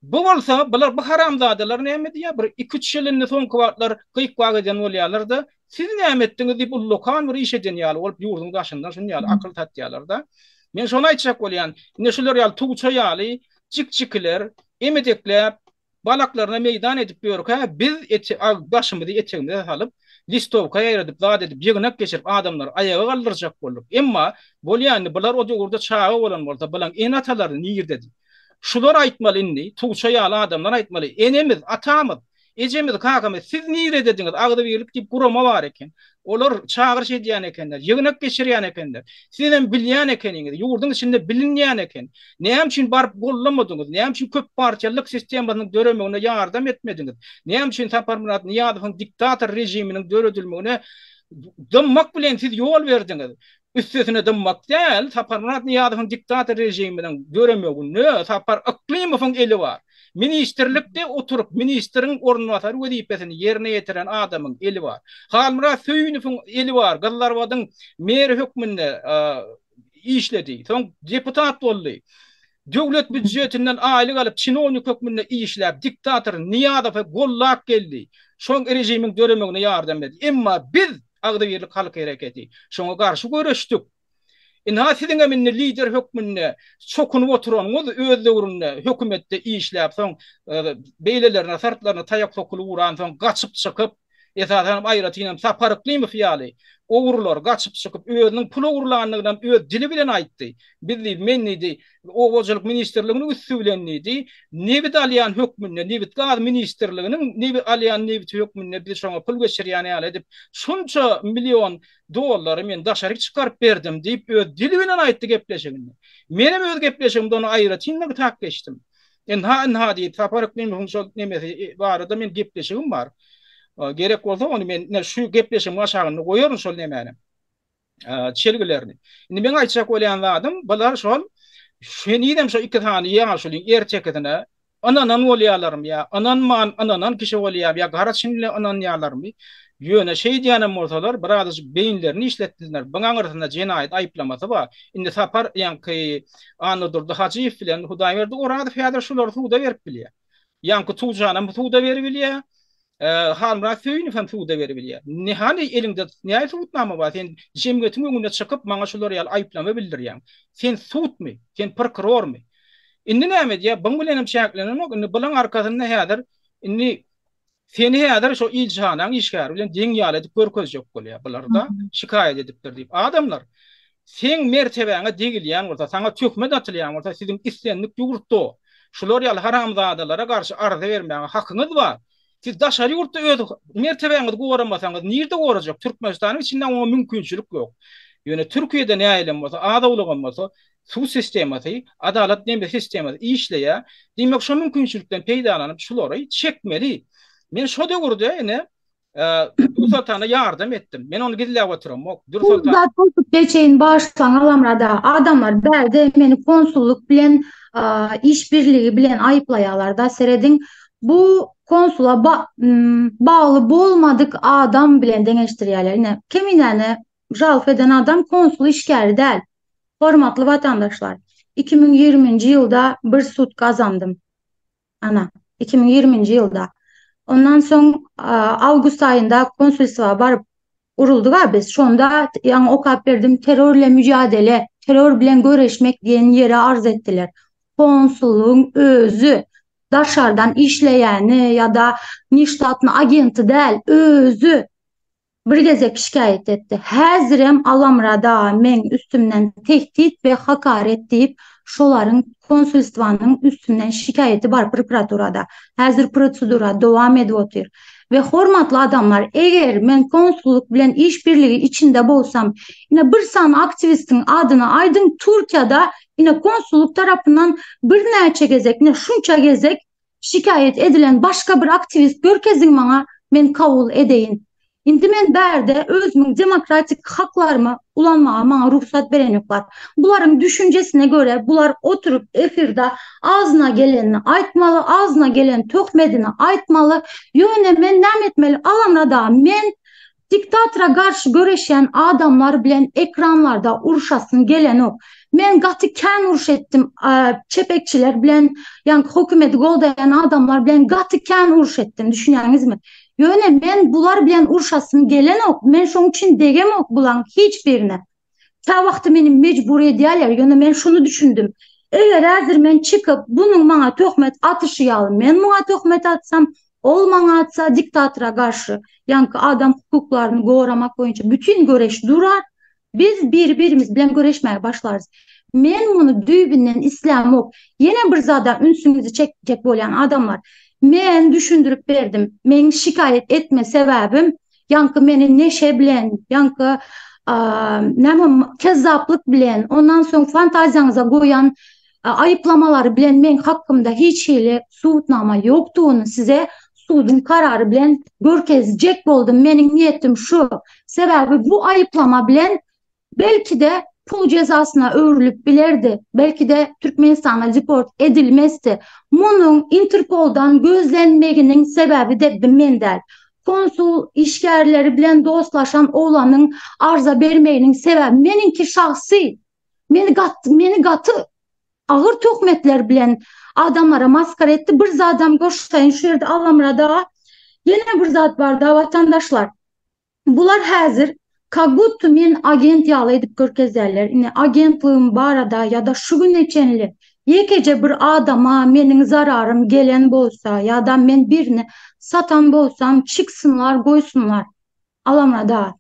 Bu bolsa bular bu haramzadalar näme diýär? Bir 2-3 ýylyny soňky wagtlar gyýyk eden bolýarlar da siz näme etdiňiz diýip lokan bir iş eden ýaly bolup ýurdun daşyndan şunu ýaly akyl tatýarlar da. Men şonu aýtjak bolýan, ine şular ýaly tuğça ýaly, jikjikler, emedekler balaklaryna meýdan edip ýörük. Biz başymyzy eteňimize salyp listowka ýaýradyp zat edip ýygnak geçirip adamlar ayaga galdyrjak bolup. Emma bolýan bular o ýurda çağı bolan bolsa bilen en atalary nirde? Şular aýtmaly indi, tuğça ýaly adamlar aýtmaly. Enemiz, atamyz, ejemiz, kakamyz siz nire dediňiz? Agdy birlik diýip gurama bar eken. Olar çağır şey diýen ekenler, ýygnak geçirýän ekenler. Sizem bilýän ekeniňiz, ýurduň içinde bilinýän eken. Näme üçin barıp gollamadyňyz? Näme üçin köp parçalyk sistemasynyň döremegine ýardam etmediňiz? Näme üçin Saparmurat Niýazowyň diktator rejiminiň döredilmegine dymmak bilen siz ýol berdiňiz? Üstesine dymmak däl, Saparmurat Niýazowyň diktator rejiminiň döremegine Sapar Iklimowyň eli bar. Ministerlikde oturup ministriň ornwatary wezipesini ýerine ýetiren adamyň eli bar. Halmrat söýüniň eli bar. Gallarwadyň mer hökmünde işledi. Soň deputat boldy. Döwlet büdjetinden aýlyk alyp çinownik hökmünde işläp diktator Niýazowy gollap geldi. Şoň rejimiň döremegine ýardam berdi. Emma biz agdy birlik halk hereketi şoňa garşy görüşdük. Inha siziň minni lider hökmünde çokunup oturanyňyz öz döwründe hökümetde işläp soň beýlelerine sartlaryna taýak sokulup uran soň gaçyp çykyp esasen aýratynam Saparyklymy ýaly owurlar gaçyp çykyp özüniň pul owurlandygyny öz dili bilen aýtdy. Bizli mennidi Owurçylyk ministrliginiň üstünlüğünde Nebit alýan hökmünde Nebit gaz ministrliginiň Nebit alýan Nebit hökmünde bir şoňa pul geçirýän ýaly edip şunça million dollary men daşaryk çykaryp berdim diýip öz dili bilen aýtdy gepleşigini. Menem öz gepleşigimde onu aýratynlygy tak geçdim. Enha diýip Saparyklymy şol nemesi barada men gepleşigim bar. Gerek bolsa onu men şu gepleşim aşagyny goýaryn şol nemeni. Çelgilerini. Indi men aýtjak bolýan adam bular şol şenidem şu iki tane ýaşulyň erteketine ananan bolýarlarmy ýa ananan kişi bolýar ýa garaçynly anan ýalarmy Ýöne şey diýenem bolsalar, birazajyk beýinlerini işletdiler. Buňa arasynda jenaýat aýplamasy bar. Indi sapar ýanky Anadolu Hajiýew bilen Hudaýberdi orada häzir şular suwda berip bilýär. Ýanky Tuğjanam suwda berip bilýär. Halmra söýüni hem suwda berip bilýär. Nihani elinde näme suwtnama bar? Sen jemgyýetiň öňüne çykyp maňa şular ýaly aýplama bildirýän. Sen suwtmy? Sen prokurormy? Indi näme diýär? Buň bilenem çäklenenok. Indi bulan arkasynda häzir indi seni häzir şo ilçanaň işgär bilen deň ýaly edip görkezjek bolýar. Bularda şikaýet edipdir diýip adamlar. Sen mertebeňe degilýän bolsa, sana tökmet atylýan bolsa, siziň islenlik ýurtda şular ýaly haramzadalara garşy arza bermäge hakyňyz bar. Siz daşary ýurtda öz mertebeňizi goramasaňyz, nirde gorajak? Türkmenistanyň içinden o mümkinçilik ýok. Ýöne Türkiýede näýelim bolsa, adawlygam bolsa, su sistemasy, adalet näme sistemasy işleýär. Demek şo mümkinçilikden peýdalanyp şulary çekmeli. Men şo döwürde ene Dursultana yardım etdim. Men onu gidilip oturam. Dursultan geçeyin baştan Alamrada adamlar berde meni konsulluk bilen iş birliği bilen ayıplayalar da seredin. Bu konsula bağlı bolmadık adam bilen deňeşdirýärler. Ine keminäni jalp eden adam konsul işgäri däl. Hormatly vatandaşlar, 2020-nji ýylda bir sud kazandım. Ana, 2020-nji ýylda. Ondan soň awgust aýynda konsulsiwa baryp urulduga biz. Şonda ýa okap berdim, terörle mücadele, terör bilen göreşmek diýen ýere arz etdiler. Konsulluň özü daşardan işleýäni ýa-da niştatny agenti däl, özü bir gezek şikayet etdi. Häzirem Alamrada men üstümden tehdit ve hakaret diýip şolaryň konsulstwanyň üstünden şikayeti bar prokuraturada. Häzir prosedura dowam edip otyr. Ve hormatly adamlar, eger men konsulluk bilen iş birligi içinde bolsam, ine bir san aktivistiň adyny aýdym Türkiýede ine konsulluk tarapyndan bir näçe gezek, ne şunça gezek şikayet edilen başka bir aktivist görkeziň maňa men kabul edeýin. Indi men berde özümün demokratik haklarımı ulanmağa maňa ruhsat beren ýoklar. Bularyň düşünjesine göre bular oturup efirde ağzına geleni aýtmaly, ağzına gelen töhmedini aýtmaly. Ýöne men näme etmeli? Alamrada men diktatora garşy göreşen adamlar bilen ekranlarda uruşasyn gelen ok. Men gaty kän uruş etdim. Çepekçiler bilen, ýa-ni hökümeti goldaýan adamlar bilen gaty kän uruş etdim. Düşünýäňizmi? Ýöne men bular bilen urşasyn gelen ok. Men şoň üçin degem ok bulan hiçbirine. Ta wagty meni mecbur edýärler. Ýöne men şunu düşündüm. Eger häzir men çykyp bunyň maňa töhmet atışýaly, men maňa töhmet atsam, ol maňa atsa diktatora garşy, ýa-ni adam hukuklaryny goramak boýunça bütün göreş durar. Biz bir-birimiz bilen göreşmäge başlarız. Men muny düýbinden isläm ok. Ýene bir zada ünsüňizi çekjek bolan adamlar. Men düşündürüp berdim. Men şikayet etme sebäbim ýanky meni neşe bilen, ýanky näme kezzaplyk bilen, ondan soň fantaziýaňyza goýan aýyplamalary bilen men hakkymda hiç hili suwtnama ýokdugyny size sudyň karary bilen görkezjek boldum. Meniň niýetim şu. Sebäbi bu aýyplama bilen belki de pul cezasyna öwrülüp bilerdi. Belki de Türkmenistan'a deport edilmezdi. Munyň Interpol'dan gözlenmeginiň sebebi de mendäl. Konsul işgärleri bilen dostlaşan oğlanyň arza bermeýiniň sebebi meninki şahsy. Meni gaty ağır töhmetler bilen adamlara maskara etdi. Bir zadam goşsaýyn şu ýerde Alamrada ýene bir zat bar da vatandaşlar. Bular häzir Kaguttu men agent ýaly edip görkezlerler. Ine agentligim barada ya da şu gün içenli yekece bir adama meniň zararım gelen bolsa ya da men birini satan bolsam çıksınlar goýsunlar. Alamrada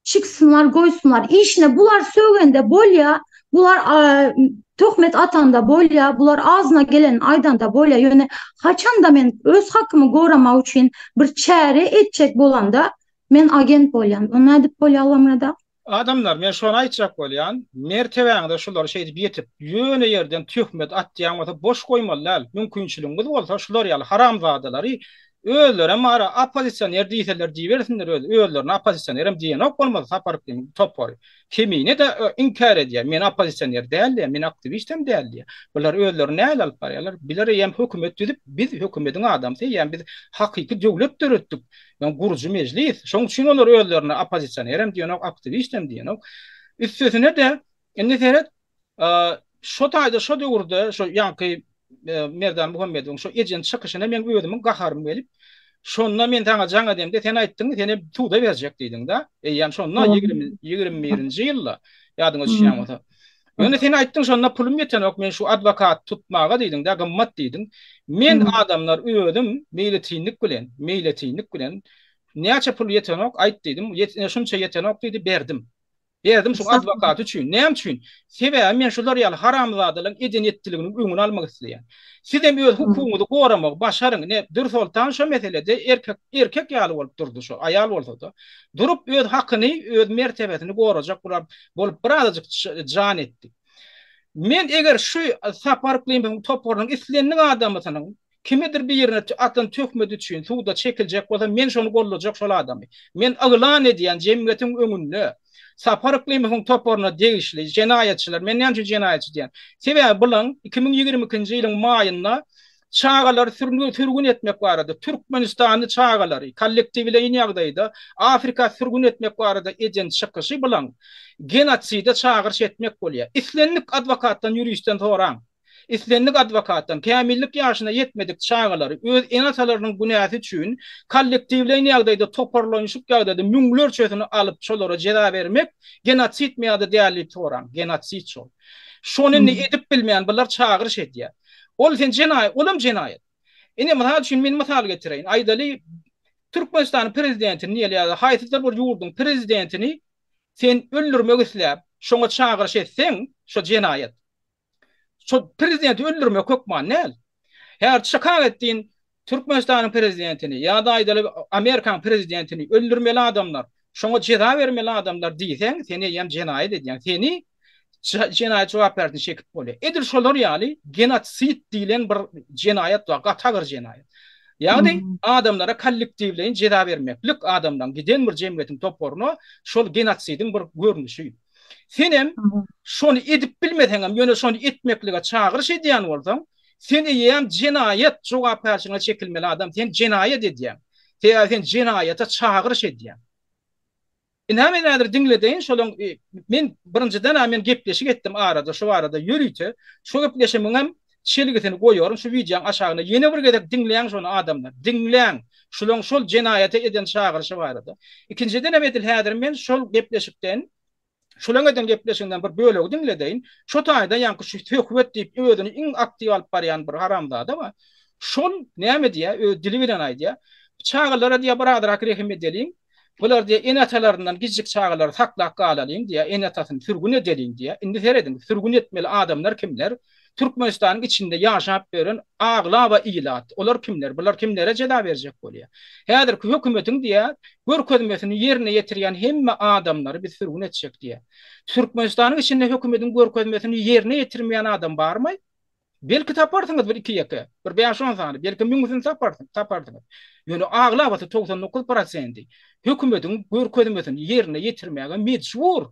çıksınlar goýsunlar. İşine bular söýgende bolýa, bular töhmet atanda bolýa, bular ağzına gelen aýdanda bolýa. Ýöne haçan da men öz hakymy goramak üçin bir çäre etjek bolanda men agent bolýan. Onu edip bolýa Alamrada. adamlar men şonu aýtjak bolýan, mertebeňde şular şeýdi ýetip ýöne ýerden töhmet atýan bolsa boş goýmalylar. Mümkinçiligiňiz bolsa şular ýaly haramzadalary Öýler mara opozisyoner diýseler diýersinler öýlerini opozisyonerim diýen bolmaz saparyklyň topary. Kimine de inkar edýär. Men opozisyoner däldi, men aktivistim däldi. Bular öýlerini näle alyp barýarlar? Biler ýem hökümet düzüp biz hökümetiň adamsy, ýa biz hakyky döwlet döretdik. Men gurjy mejlis. Şoň üçin olar öýlerini opozisyonerim diýen, aktivistim diýen. Üstüne de indi seret şo taýda şo döwürde şo ýanky Merdan Muhammedov şo ejen çykyşyna men öýdüm gaharym gelip şonda men taňa jaňa demde sen aýtdyň seni tuğda berjek diýdiň da. Ýa şonda 21-nji ýylda ýadyňyz şeýle. Ýöne sen aýtdyň şonda pulum ýetenok men şu adwokat tutmaga diýdiň da gymmat diýdiň. Men adamlar öýdüm meýletiňlik bilen näçe pul ýetenok aýt diýdim. Şunça ýetenok diýdi berdim. Berdim şu advokat üçin. Näme üçin? Sebäbi men şular ýaly haramzadylyň edeniyetçiligini öňüne almak isleýän. Siz hem öz hukukyňyzy goramak, başaryň. Dur soltan şu meselede erkek ýaly bolup durdy şu, aýal bolsa-da. Durup öz hakyny, öz mertebesini gorajak bolup birazajyk jan etdi. Men eger şu saparyklyň toporyň islenýän adamysynyň kimidir bir yerine atan tökmedi üçin suwda çekiljek bolsa men şonu gollajak şol adamy. Men aglan edýän jemgyýetiň öňünde saparyklyň toporyna degişli jenayetçiler, men näme jenayetçi diýen. Sebäbi bulan 2022-nji ýylyň maýynda çağalar sürgün etmek barada, Türkmenistany çağalary kollektiwleýin ýagdaýda Afrika sürgün etmek barada ejen çykyşy bulan genotsidä çağırş etmek bolýar. İslenlik adwokatdan ýürüýüşden soraň. İslenlik adwokatdan kämillik ýaşyna ýetmedik çağalary öz enatalarynyň günäsi üçin kollektiwleýin ýagdaýda toparlanýyşyk ýagdaýda müňlerçesini alyp şolara jeda bermek genotsid meýady diýerli soraň. Genotsid şol. Şonu edip bilmeýän bular çağırş edýär. Ol sen jenayet. Ine misal üçin men misal getireýin. Aýdaly Türkmenistan prezidentini ýa-da haýsy bir ýurdun prezidentini sen öldürmek isläp, şoňa çağırş etseň, şo jenayet. Şo prezidenti öldürmek hökman näl? Her şaka etdiğin Türkmenistan'ın prezidentini ýa-da aýdaly Amerikan prezidentini öldürmeli adamlar, şoňa jeda bermeli adamlar diýsen, seni ýem jenayet edýän. Seni jenayet jogap berdiň şekip bolýar. Edir şolar ýaly genotsid diýilen bir jenayet we gatagır jenayet. Ýagny adamlara kollektiwleýin jeda bermeklik adamdan giden bir jemgyýetiň toporuny şol genotsidiň bir görnüşi. Senem şonu edip bilmeseňem ýöne şonu etmeklige çağırş edýän bolsaň, sen ýem jenayet jogap berşiňe çekilmeli adam, sen jenayet edýän. Sen jenayete çağırş edýän. Näme nädir diňledeýin şolaň men birinciden men gepleşik etdim arada şu arada ýürüýte. Şu gepleşimiň çelgisini goýarym şu wideoň aşagyna ýene bir gedek diňleýän şonu adamlar. Diňleýän şol jenayete eden çağırşy barada. İkinciden emetil häzir men şol gepleşikden şolaňdan gepleşinden bir bölegi diňledeýin. Şu taýda ýanky şu hökümet diýip özüni iň aktiw alyp barýan bir haramzada ama şol näme diýär? Dili bilen aýdýar. Çağalara diýär biradar rahmet edeliň. Bular diýär enatalaryndan gizlik çağalar saklap galalyň diýär, enatasyny sürgün edeliň diýär. Indi seredin, sürgün etmeli adamlar kimler? Türkmenistanyň içinde ýaşap beren agla we ilat. Olar kimler? Bular kimlere jeda berjek bolýar? Häzirki hökümetiň diýär, görkezmesini ýerine ýetirýän hemme adamlary biz sürgün etjek diýär. Türkmenistanyň içinde hökümetiň görkezmesini ýerine ýetirmeýän adam barmy? Belki taparsyňyz bir iki ýeke, bir 5-10 sany, belki 1000 taparsyňyz. Ýöne agla we 99% hökümetiň görkezmesini ýerine ýetirmäge mejbur.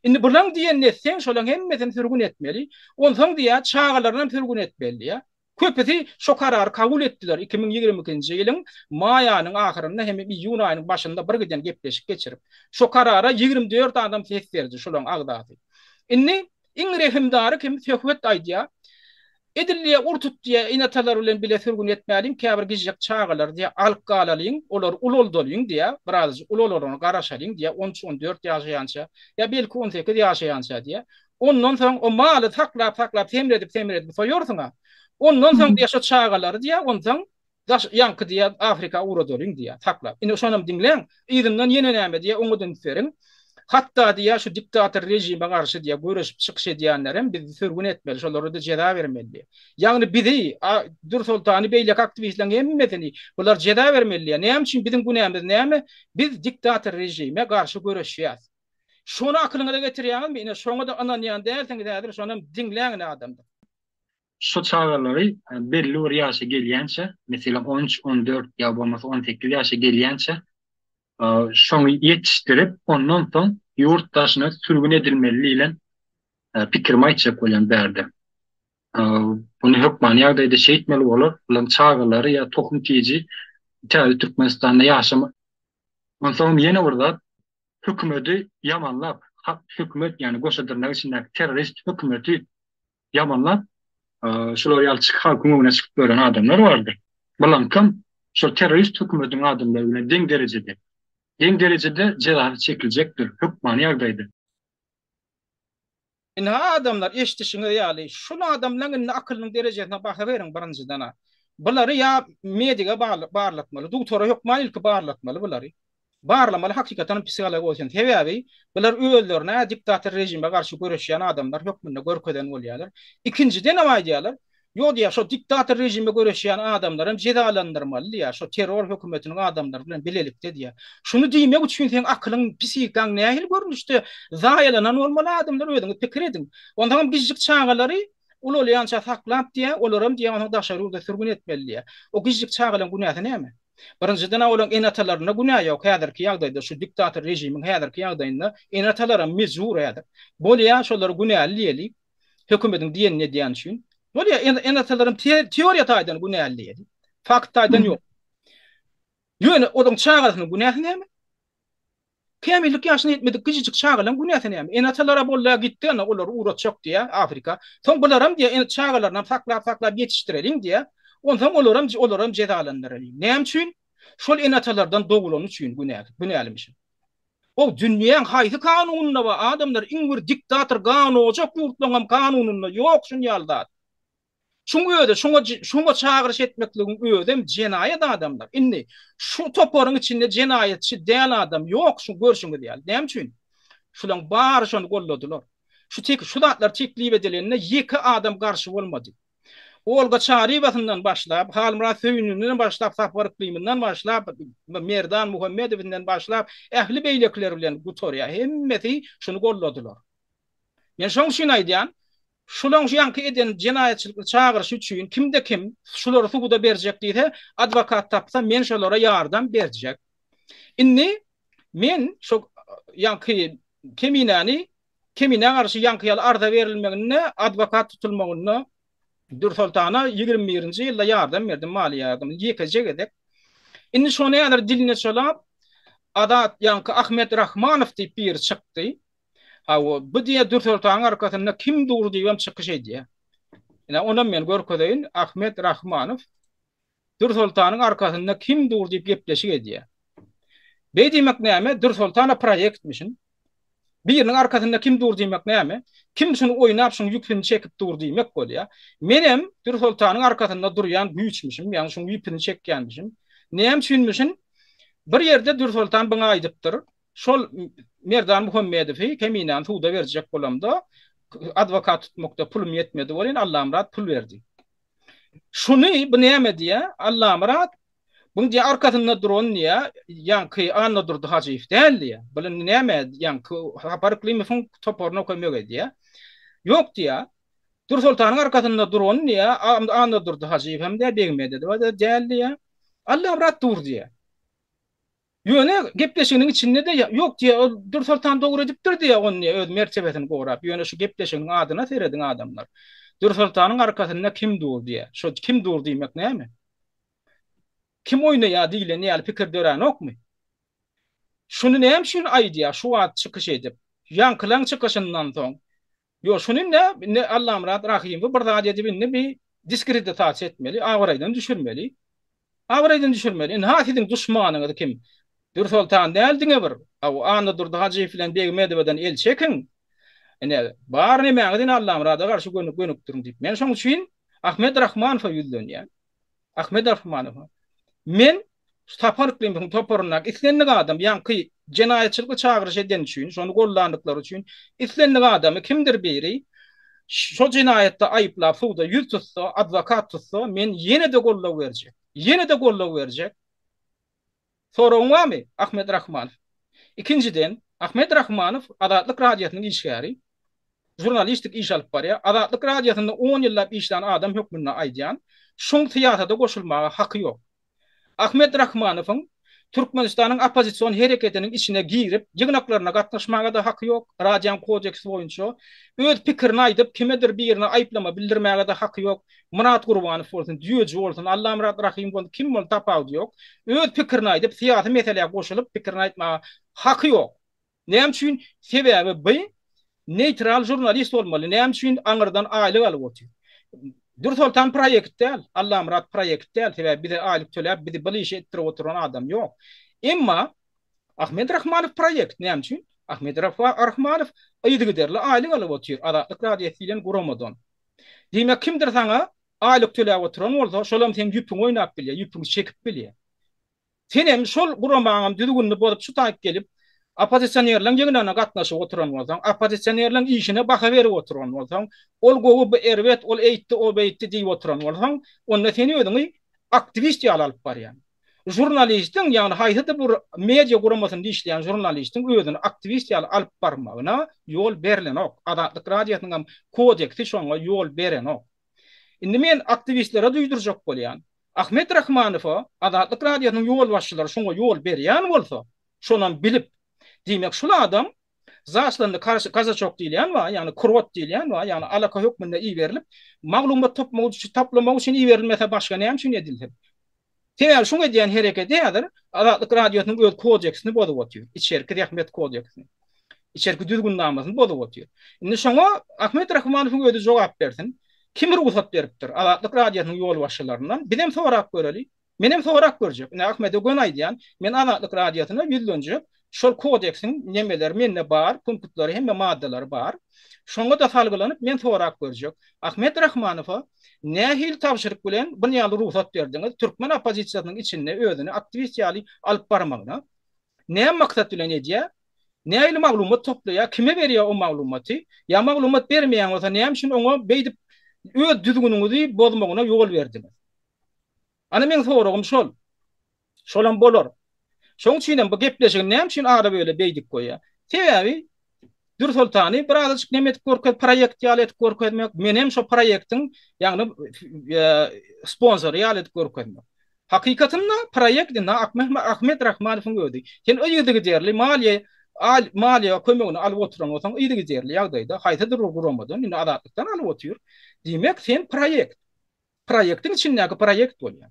Indi bulan diýen netsen şolaň hemmesini sürgün etmeli. Onsoň diýär çağalaryndan sürgün etmeli ýa. Köpüsi şo karary kabul etdiler 2022-nji ýylyň may aýynyň ahyrynda hem iýun aýynyň başynda bir giden gepleşik geçirip şo karara 24 adam ses berdi şolaň agdaty. Indi iň rehimdary kim hökümet aýdýar. Edilliye urtut diye inatalar bilen bile sürgün etmeliň käbir gizjek çağalar diye alyp galalyň, olar ulol dolyň diye biraz ulolaryny garaşalyň diye 13-14 ýaşaýança ya belki 18 ýaşaýança diye. Ondan soň o maly taklap temredip soýursyňa. Ondan soň diye şu çağalar diye ondan ýanky diye Afrika ura dolyň diye taklap. Indi şonam diňleň, ýerden ýene näme diye oňa dönüp hatta diýär şu diktator rejime garşy diýär görüşip çykyş edýänlerim biz sürgün etmeli, şolary da jeda bermeli. Ýagny bizi Dur Sultany beýlek aktivistler hemmesini bular jeda bermeli. Näme üçin bizim günämiz näme? Biz diktator rejime garşy görüşýäs. Şonu akylyňa da getirýäňizmi? Ine şoňa da ananýan dälseňiz häzir şonam diňleýän adamdy. şu çağları belli bir yaşa gelýänçe, mesela 13, 14 ya bolmasa 18 yaşa gelýänçe şonu yetiştirip ondan soň yurt daşyna sürgün edilmeli ile pikirimi aýtjak bolan berdi. Bunu hökman ýagdaýda şey etmeli bolar. Bulan çağları ya tohum tiýiji täze Türkmenistanda ýaşama. Ondan soň ýene bir zat hükümeti yamanlap, hükümet yani goşadırnak içindeki terörist hükümeti yamanlap, şular yalçık halkın önüne çıkıp gören adamlar vardır. Bulan kim? Şu terörist hükümetin adamlarına den derecede cezası çekilecektir. Hükman ýagdaýda. Ha adamlar eşitişine ýaly. Şunu adamlaryň akylyň derejesine baka beriň birinjiden. Bulary ya mediga barlatmaly, doktora hukman ilki barlatmaly bulary. Barlamaly hakykatan psikolog bolsun. Sebäbi bular öýlerine diktator rejime garşy görüşýän adamlar hökmünde görkeden bolýarlar. İkinciden näme diýerler? Ýok diýär, şu diktator rejime görüşýän adamlarym jezalandyrmaly diýär. Şu terror hökümetiniň adamlary bilen bilelikde diýär. Şunu diýmek üçin sen akylyň psihikaň nähil görnüşde zaýalanan bolmaly adamlar öýdüňiz pikir edin. Ondan bizjik çağalary ulolýança saklap diýär, olaram diýär onu daşaryda sürgün etmeli diýär. O bizjik çağalan günäsy näme? Birinjiden awlan enatalaryna günah ýok. Häzirki ýagdaýda şu diktator rejimiň häzirki ýagdaýynda enatalara mezur ýadyr. Bolýa şolar günäli hökümetiň diýenine diýen üçin. Bolýa enatalaryň teoriýa taýdan günäli. Fakt taýdan ýok. Ýöne onuň çağalynyň günäsi näme? Kämillik ýaşyna ýetmedik gyjyjyk çağalan günäsi näme? Enatalara bolla gitdi, ana olar uğratjak diýär Afrika. Soň bularam diýär çağalaryny saklap ýetişdireliň diýär. Ondan olaram cezalandyrylýar. Näme üçin? Şol enatalardan dogulany üçin günälimişim. O dünýäň haýsy kanunyna we adamlar iňir diktator ganojak ýurtlaňam kanunyna ýok şun ýalda. Şuňa çağırış etmekligiň özem jenaýat adamlar. Inni şu toporyň içinde jenaýatçy däl adam ýok şu görşüňi diýär. Näme üçin? Şulaň bary şonu golladylar. Şu zatlar teklip edilenine ýeki adam garşy bolmady. Olga Çaribasından başlap, Halmura Söýününden başlap, Safar Ikliminden başlap, Merdan Muhammedowinden başlap, ähli beýlekler bilen gutorýa hemmeti şunu golladylar. Men şoň şunu aýdýan, şulaň ýanky eden jenaýatçylyk çağırış üçin kimde kim şulary suguda berjek diýse, adwokat tapsa men şolara ýardam berjek. Inni men şu ýanky kemine garşy ýanky arda berilmegine, adwokat tutulmagyna Dursultana 21-nji ýylda ýardam berdim, mali ýardam. Ýekejek edek. Indi şonu ýalar diline çalap, adat ýanky Ahmet Rahmanow diýip bir çykdy. Bu diýe Dursultanyň arkasynda kim dur diýip çykyş edýär. Ina ondan men görkedeýin Ahmet Rahmanow Dursultanyň arkasynda kim dur diýip gepleşik edýär. Beýdimek näme? Dursultana proyektmişin. Birinin arkasında kim dur diýmek näme? Kim şunu oýnap şunu ýüpini çekip dur diýmek bolýar. Menem Dursultanyň arkasında durýan güýçmişim, ýani şunu ýüpini çekýänmişim. Näme üçinmişin? Bir ýerde Dursultan bana aýdypdyr. Şol Merdan Muhammedowy keminany suwda berjek bolamda adwokat tutmakda pulum ýetmedi bolýan, Allahamrat pul berdi. Şunu bu näme diýär? Allahamrat bunu diýär arkasynda duran diýär, ýanky anna durdy Hajyýew däl diýär. Bilen näme ýanky Sapar Iklimowň toporyna kömek edýär. Ýok diýär. Dursultanyň arkasynda duran diýär, anna durdy Hajyýew hem de begmedi däl diýär. Allahamrat dur diýär. Ýöne gepleşiginiň içinde de ýok diýär, Dursultan dogry edipdir diýär, onu öz mertebesini gorap. Ýöne şu gepleşiginiň adyna serediň adamlar. Dursultanyň arkasynda kim dur diýär. Şu kim dur diýmek näme? Kim oýnaýar diýile näme pikir dören okmy? Şunu näme üçin aýdýar, şu wagt çykyş edip, ýankylaň çykyşyndan soň. Ýok şunu ne Allahamrat Rahim bir zat edip bir diskreditasiýa etmeli, awraýdan düşürmeli. Awraýdan düşürmeli. Ha siziň duşmanyňyz kim? Dursultan däldiňe bir. Anna durdy Hajyýew bilen Begmedowden el çekin. Ene bar nämeňizin Allahamrata garşy gönükdirm diýip. Men şoň üçin Ahmet Rahmanow ýüzlenýär. Ahmet Rahmanow. Men Sapar Iklimiň toporyna islenlik adam, ýanky jenaýatçylyk çağırış eden üçin, şonu gollandyklary üçin islenlik adamy kimdir biri? Şo jenaýatda aýyplap suwda ýüz tutsa, adwokat tutsa, men ýene de gollap berjek. Ýene de gollap berjek. Soragyň barmy? Ahmet Rahmanow. İkinciden Ahmet Rahmanow Adatlyk radiosynyň işgäri. jurnalistik iş alıp barýar. Azatlyk radiosunda 10 ýyllap işlän adam hökmüne aýdýan, şoň tiýatrda goşulmaga haky ýok. Ahmet Rahmanowyň Türkmenistanyň opozisiýon hereketiniň içine girip, ýygnaklaryna gatnaşmaga da haky ýok. Radian kodeksi boýunça öz pikirini aýdyp, kimedir birine aýplama bildirmäge de haky ýok. Murat Gurbanow bolsun, Düýeci bolsun, Allah Murat Rahim bolsun, kim bol tapawdy ýok. Öz pikirini aýdyp, siýasy meselelere goşulyp pikirini aýtmaga haky ýok. Näme üçin? Sebäbi bu neutral jurnalist olmaly. Näme üçin aňyrdan aýlyk alyp otur. Dursultan proýekt däl, Allah Murat proýekt däl, sebäbi bize aýlyk töläp, bizi bu işe etdirip oturan adam ýok. Emma Ahmet Rahmanow proýekt näme üçin? Ahmet Rahmanow aýdygy derli aýlyk alyp otur. Azatlyk radiosy bilen guramadan. Diýmek kimdir saňa aýlyk töläp oturan bolsa, şolam sen ýüpüň oýnap bilýär, ýüpüň çekip bilýär. Sen hem şol guramagyň düzgünli bolup şu taýyp gelip opozisyonerlerin ýygnana gatnaşyp oturan bolsaň, opozisyonerlerin işine baka berip oturan bolsaň, ol gowy bu erwet, ol eýtdi, o beýtdi diýip oturan bolsaň, onda seni öňi aktivist ýaly alyp barýar. Jurnalistiň, ýani haýsy bir media guramasynda işleýän jurnalistiň özüni aktivist ýaly alyp barmagyna ýol berilenok. Azatlyk radiosynyň kodeksi şoňa ýol berenok. Indi men aktivistlere duýdurjak bolýan. Ahmet Rahmanow Azatlyk radiosynyň ýol başçylary şoňa ýol berýän bolsa, şonan bilip diýmek şol adam zaşlandy Kazaçok diýilýän we ýani kurwat diýilýän we ýani alaka hökmünde iý berilip, maglumat toplamak üçin iý berilmese başga näme üçin edildi? Teýär şoňa diýen hereket edýär, Azatlyk radiosynyň öz kodeksini bozup otur. İçerki rehmet kodeksini. İçerki düzgünlamasyny bozup otur. Indi şoňa Ahmet Rahmanowyň özü jogap bersin. Kim ruhsat beripdir? Azatlyk radiosynyň ýol başçylaryndan. Bilen sorak göreli. Menem sorak görjek. Ine Ahmet Ögön aýdýan, men Azatlyk radiosyna ýüzlenjek. Şol kodeksin nemeler menne bar, punktları hem maddeler bar. Şoňa da salgylanyp men sorak görjek. Ahmet Rahmanow nähil tapşyryk bilen bu ýaly ruhsat berdiňiz? Türkmen opozisiýasynyň içinde özüni aktivist ýaly alyp barmagyna. Näme maksat bilen edýär? Nähil maglumat toplaýar? Kime berýär o maglumaty? Ya maglumat bermeýän bolsa näme üçin oňa beýdip öz düzgünüňizi bozmagyna ýol berdiňiz? Ana men soragym şol. Şolam bolar. Şoň üçin bu gepleşik näme üçin ara böyle beýdik goýa? Sebäbi Dursultany birazçyk nemet görkezip proýekt ýaly etip görkezmek, menem şo proýektiň ýagny sponsor ýaly etip görkezmek. Hakykatynda proýektinde Ahmet Rahmanowyň öýdi. Sen öýüdigi derli maliýe kömegini alyp oturan bolsaň, öýüdigi derli ýagdaýda haýsydyr guramadan indi adatlıktan alyp otur. Diýmek sen proýektiň içindäki proýekt bolýar.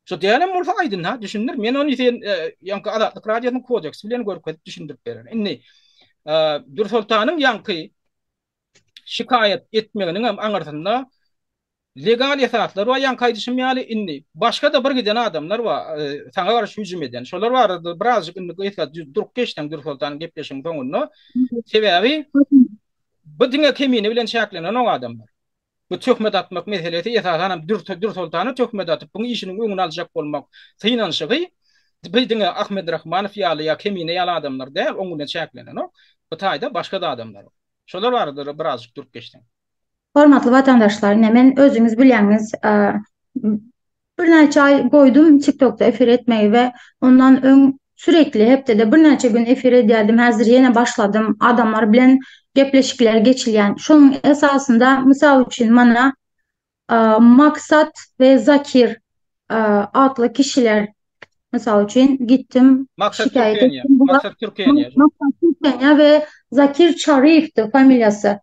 Şo diýelim bolsa aýdyn ha, düşündir. Men onu sen ýanky Azatlyk radiosynyň kodeksi bilen görkezip düşündirip berer. Indi Dursultanyň ýanky şikayet etmeginiň aňyrsynda legal esaslar we ýanky aýdyşmaly indi. Başga da bir giden adamlar we saňa garşy hüjüm eden. Şolar barada birazjyk indi durup geçden Dursultanyň gepleşigiň soňunda. Sebäbi bu diňe kemini bilen şäklenen o adamlar. Bu töhmet atmak meselesi esasen Dursultany töhmet atyp bu işiniň öňüni aljak bolmak synansıgy bildiňe Ahmet Rahmanow ýaly ýa kemine ýaly adamlar däl, oňundan şäklenen o. Bu taýda başga da adamlar. Şolar barada birazjyk durup geçden. Hormatly vatandaşlar, men özüňiz bilýäňiz, bir näçe ay goýdum TikTokda efir etmeyi ve ondan öň sürekli hepde de bir näçe gün efir edýärdim. Häzir ýene başladym. Adamlar bilen gepleşikler geçilýän. Şonuň esasında mysal üçin mana Maksat ve Zakir adlı kişiler mysal üçin gittim şikayet ettim. Maksat Türkiýe ve Zakir Çarif'ti familyası.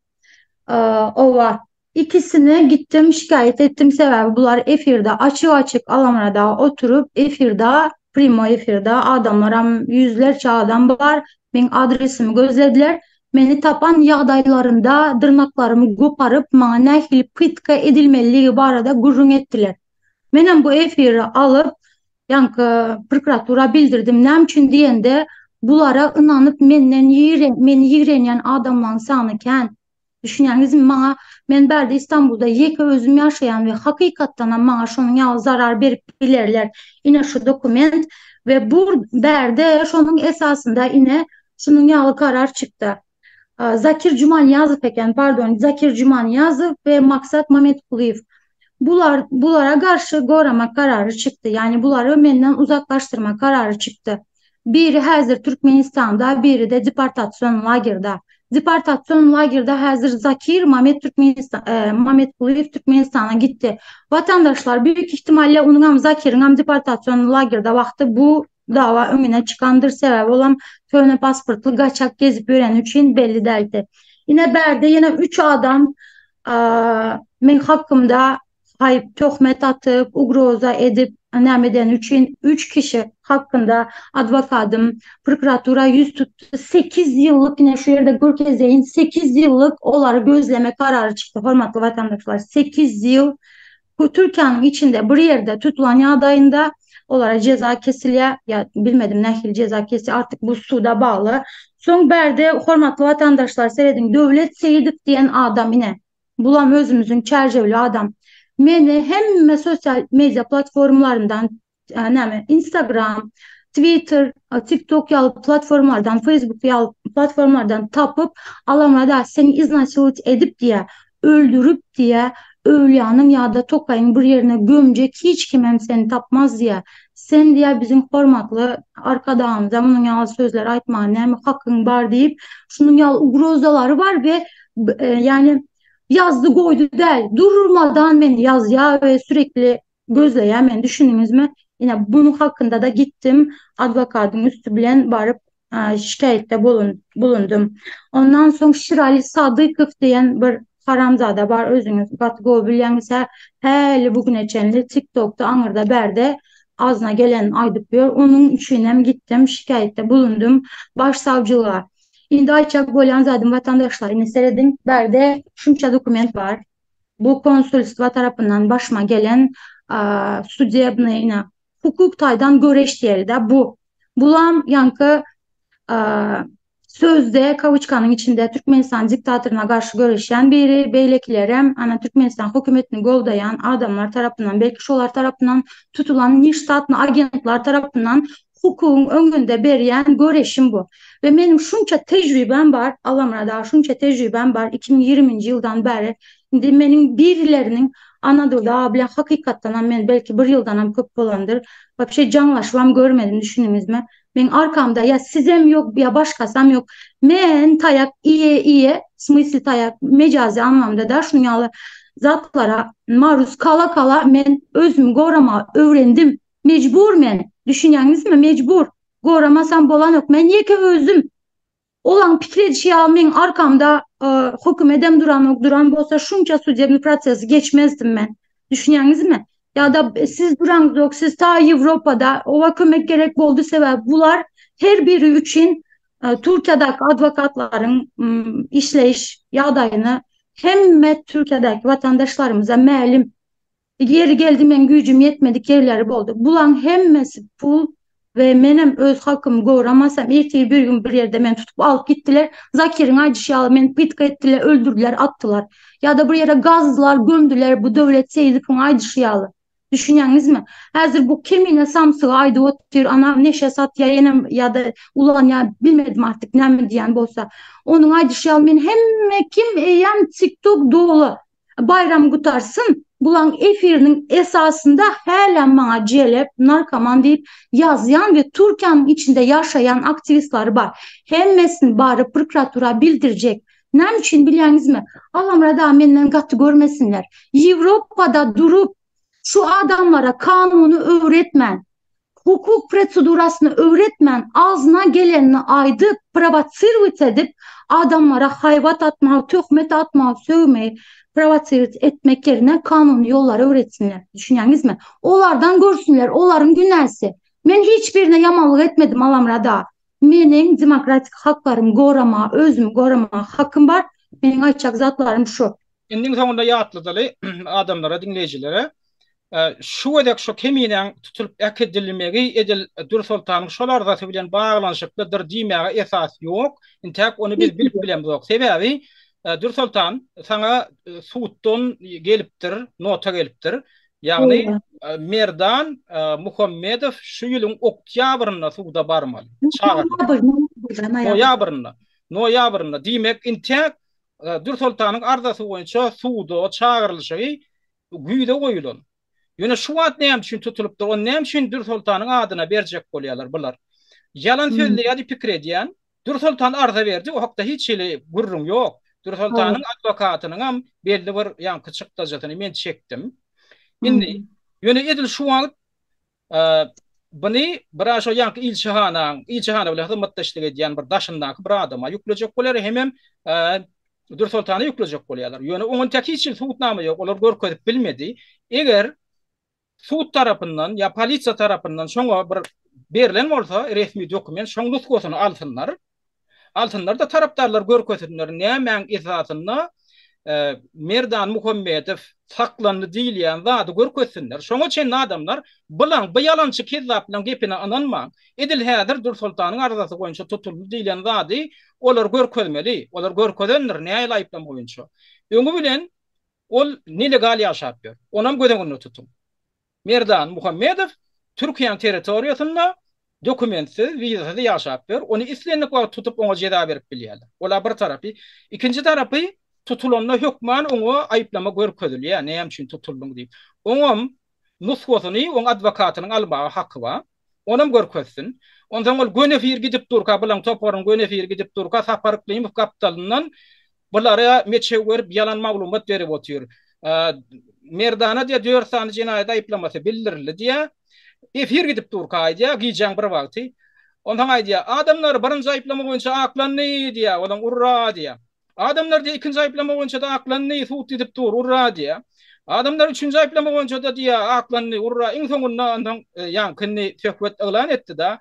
Ova ikisine gittim şikayet ettim, sebäbi bular efirde açık alamrada oturup efirde primo efirde adamlaram yüzlerce adam var. Men adresimi gözlediler. Meni tapan ýagdaýlarynda dırnaklarımı goparyp maňa nähil pytka edilmeligi barada gurrun etdiler. Menem bu efiri alıp ýanky prokuratura bildirdim. Näme üçin diýende bulara ynanyp meni ýigrenýän adamlaryň sany kän. Düşünýäňizmi, men berde İstanbul'da ýeke özüm ýaşaýan we hakykatdan maňa şonuň ýaly zarar berip bilerler. Ine şu dokument ve bu berde şonuň esasında ine şunun ýaly karar çykdy. Zakir Jumanyazow ve Maksat Mametkuliyev. Bulara karşı gorama kararı çıktı. Yani buları menden uzaklaştırma kararı çıktı. Biri häzir Türkmenistan'da, biri de deportasyon lagerda. Deportasyon lagerinde hazır Zakir Mamet Kuliyev Türkmenistan'a gitti. Vatandaşlar büyük ihtimalle onun hem Zakir'in hem deportasyon lagerinde vakti bu dava önüne çıkandır, sebep olan tövne pasportlu kaçak gezip öğren için belli değildi. Yine berde yine 3 adam men hakkımda töhmet atıp, ugroza edip nämeden üçün 3 kişi hakkında advokadım prokuratura yüz tuttu. 8 yıllık yine şu yerde Gürkezeyin 8 yıllık onları gözleme kararı çıktı. Hormatly vatandaşlar 8 yıl bu Türkiye'nin içinde bir yerde tutulan adayında onlara ceza kesiliyor. Ya bilmedim nehil ceza kesi artık bu suda bağlı. Son berde hormatly vatandaşlar seyredin Devlet Seyidip diyen adam yine bulam özümüzün çerçeveli adam. Meni hem sosyal medya platformlarından Instagram, Twitter, TikTok yalı platformlardan, Facebook yalı platformlardan tapıp alamada seni iznaçılık edip diye öldürüp diye öğleyanın ya da tokayın bir yerine gömecek hiç kimem seni tapmaz diye sen diye bizim hormatlı arkadağımıza bunun yalı sözler aytma ne hakkın var deyip şunun yalı ugrozaları var ve yani yazdı koydu değil. Durmadan beni yaz ya ve sürekli gözleyen beni düşündünüz mü? Yine bunun hakkında da gittim. Advokatın üstü bilen barıp şikayette bulundum. Ondan sonra Şirali Sadıkov diyen bir haramzada var özünüz. Batı bilense hele bugün içinde TikTok'ta Anır'da berde ağzına gelen aydıpıyor. Onun için gittim şikayette bulundum başsavcılığa. Indi açak Bolyanzadım vatandaşlar yine seyredin. Berde şunça dokument var. Bu konsolosluğa tarafından başıma gelen судебный hukuk taydan göreştiyeli de bu. Bulam yankı sözde Kavuçkan'ın içinde Türkmenistan diktatörüne karşı görüşen biri beylekilerem ana Türkmenistan hükümetini goldayan adamlar tarafından belki şolar tarafından tutulan niştatlı agentlar tarafından hukukun önünde beriyen göreşim bu. Ve benim şunça tecrübem var, Alamra'da şunça tecrübem var 2020 yıldan beri. Şimdi benim birilerinin Anadolu'da bile hakikaten ben belki bir yıldan köp olandır. Bir şey canlaşmam görmedim düşündünüz mü? Ben arkamda ya sizem yok ya başkasam yok. Men tayak iyi smysl tayak mecazi anlamda da şunyalı zatlara maruz kala kala men özüm gorama öğrendim. Mecbur men. Düşünýäňiz mi? Mecbur. Goramasam bolan yok. Men ýeke özüm olan pikir almayın arkamda hükümedem duran bolsa şunça судебный prosesi geçmezdim ben. Düşünýäňiz mi? Ya da siz duran yok, siz ta Avrupa'da ova kömek gerek boldu sebep bular her biri için Türkiye'deki advokatların işleyiş yadaýyny hemme Türkiye'deki vatandaşlarımıza mälim. Yeri geldi men gücüm yetmedik yerleri boldu. Bulan hemmesi pul ve menem öz hakkım goramasam ertesi bir gün bir yerde men tutup alıp gittiler. Zakir'in acışı men pitka ettiler, öldürdüler, attılar. Ya da bir yere gazdılar, gömdüler bu devlet seyidipin acışı alı. Düşünýäňiz mi? Hazır bu kimine samsygy aydy otyr, anam neşe sat ya da ulan ya bilmedim artık näme diýen bolsa. Onun acışı alı men hemme kim eýen TikTok dolu. Bayram gutarsın. Bulan efirinin esasında halen bana celep, narkoman deyip yazyan ve Türkiye'nin içinde yaşayan aktivistler var. Hemmesini bari prokuratura bildirecek. Ne için biliyorsunuz mi? Allah'ım menden katı görmesinler. Avrupa'da durup şu adamlara kanunu öğretmen, hukuk prosedurasını öğretmen, ağzına gelenini aydı, provosirvit edip adamlara hayvat atma, töhmet atma, sövmeyi provosirvit etmek yerine kanun yolları öğretsinler. Düşünýäňiz mi? Olardan görsünler, onların günäsi. Men hiçbirine yamanlık etmedim Alamrada. Menin demokratik haklarım gorama, özüm gorama hakkım var. Menin aytjak zatlarım şu. Indiň soňunda ýatlydaly adamlara, dinleýijilere şu edek şu keminen tutulup edilmegi edil Dursultanyň şolar zaty bilen baglanyşyklydyr diýmäge esas ýok. Intäk onu biz bilip bilemok. Sebebi Dursultan sana suutdan gelipdir, nota gelipdir. Ýagny Merdan Muhammedow şu ýylyň oktýabryna suwda barmaly. Noýabryna diýmek intäk Dursultanyň arzasy boýunça suwda çağırylşy güýde goýulan. Ýöne şu wagt näme üçin tutulup da, näme üçin Dursultanyň adyna berjek bolýarlar bular. Yalan sözle ýa-da pikir edýän, Dursultan arza berdi, o hakda hiç ele gurrun yok. Dursultanın advokatynyň ham belli bir ýanky çykdajatyny men çekdim. Indi ýöne edil şu an buni bir aşo ýanky ilçihana bilen hyzmatdaşlyk edýän bir daşyndaky bir adama ýüklejek bolar, hemem Dursultany ýüklejek bolýarlar. Ýöne oňun tek hiç suwtnama ýok, olar görkezip bilmedi. Eger suwt tarapyndan ýa polisiýa tarapyndan şoňa bir berilen bolsa resmi dokument, şoň nusgasyny alsynlar. Altınlar da taraftarlar görkezdiler. Nämen izatyny Merdan Muhammedow saklandy diýilýän zady görkezsinler. Şoňa çen adamlar bilen bu ýalançy kezzap bilen gepine ananma. Edil häzir Dursultanyň arzasy boýunça tutuldy diýilen zady olar görkezmeli. Olar görkezenler näme aýyplam boýunça. Öňü bilen ol nelegal ýaşap ber. Onam gödeňini tutun. Merdan Muhammedow Türkiýe territoriýasynda dokumentsiz, vizasyz ýaşap ber. Onu islenip tutup oňa jeda berip bilýärler. Olar bir tarapy. Ikinji tarapy tutulanda hökman oňa aýyplama görkezilýär. Näme üçin tutuldyň diýip. Oňam nusgasyny oň adwokatynyň almagy haky bar. Onam görkezsin. Ondan ol Gönefir gidip durka bilen toporun Gönefir gidip durka Saparyklyň kapitalyndan bulara meçewer ýalan maglumat berip otýar. Merdana diýe 4 sany jinaýat aýyplamasy bildirildi diýe. Efir gidip durka diýe giýjäň bir wagty. Ondan aýdýar, adamlar birinji aýyplama boýunça aklanny diýe, olam urra diýe. Adamlar diýe ikinji aýyplama boýunça da aklanny suwt edip dur, urra diýe. Adamlar üçüncü aýyplama boýunça da diýe aklanny urra, iň soňunda ondan ýankyny töhbet elan etdi da.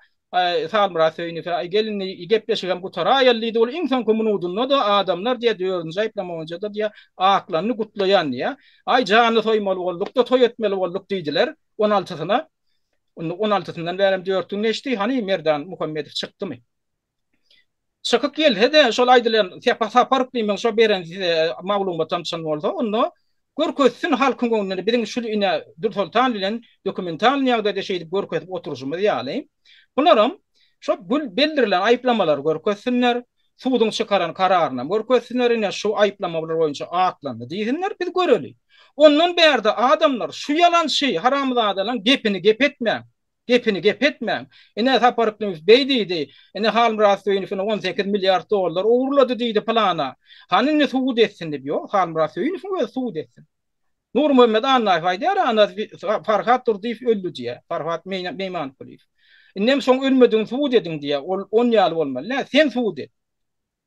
Salmıra söýnüp gelinni gepleşýän bu tara ýallydy ol iň soňky munudunda da adamlar diýe 4-nji aýyplama boýunça da diýe aklanny gutlaýan diýe. Ay jany soýmaly bolduk da toý etmeli bolduk diýdiler 16-syna. 16-sından berim 4-ün neçdi, hani Merdan Muhammedow çykdymy? Çykyp geldi de şol aýdylan Saparyklyň şo beren maglumatam çyn bolsa, onu görkezsin halkyň göňüne biziň şu ine Dursultan bilen dokumental ýagda deşeýip görkezip oturjymy ýaly. Bunaram şo bildirilen aýyplamalar görkezsinler, suwdyň çykaran kararyna görkezsinler, ine şu aýyplamalar boýunça aklandy diýsinler, biz göreli. Ondan berde adamlar şu yalan şey haramzadalan gepini gepetme. Gepini gepetme. Ene Saparyklyň beýdidi. Ene Halmıra Söýünüň 18 milyar dollar uğurladı diýdi plana. Hanini suwd etsin diýip ýok. Halmıra Söýünüň suwd etsin. Nur Muhammed Annaýew aýdýar, ana Farhat Durdiýew öldü diýe. Farhat Meýmankuliýew. Innem soň ölmediň suwd ediň diýe. Ol 10 ýaly bolmaly. Sen suwd et.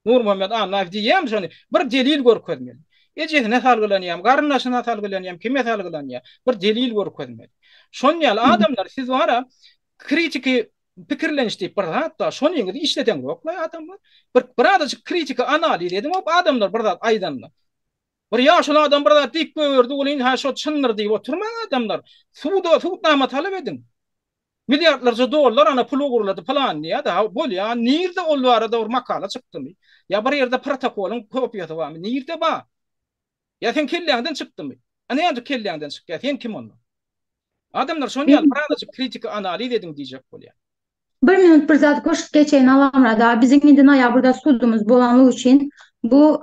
Nur Muhammed Annaýew diýýär, şonu bir delil görkezmeli. Ejek ne salgılanýam, garnaşyna salgılanýam, kime salgılanýar? Bir delil görkezmeli. Şon ýaly adamlar siz wara kritiki pikirleniş diýip bir hatda şonu ýeňe işleten ýoklar adamlar. Bir adamçyk kritika analiz edip adamlar bir zat aýdanlar. Bir ýaşly adam bir zat dik gördi, ol ha şo çyndyr diýip oturmaň adamlar. Suwdnama talap edin. Milyarlarca dollar ana pul uğurladı falan diye da bolýar. Nirde ol arada bir makala çykdymy? Ya bir ýerde protokolun kopýasy barmy? Nirde ba? Ya sen kelläňden çykdymy? Ana ýa-da kelläňden çykýar. Sen kim onda? Adamlar şonu ýaly birazajy kritik analiz edin diýjek bolýar. Bir minut bir zat koşup geçeyin Alamrada. Bizim indi noyabrda sudumuz bolanlyk için bu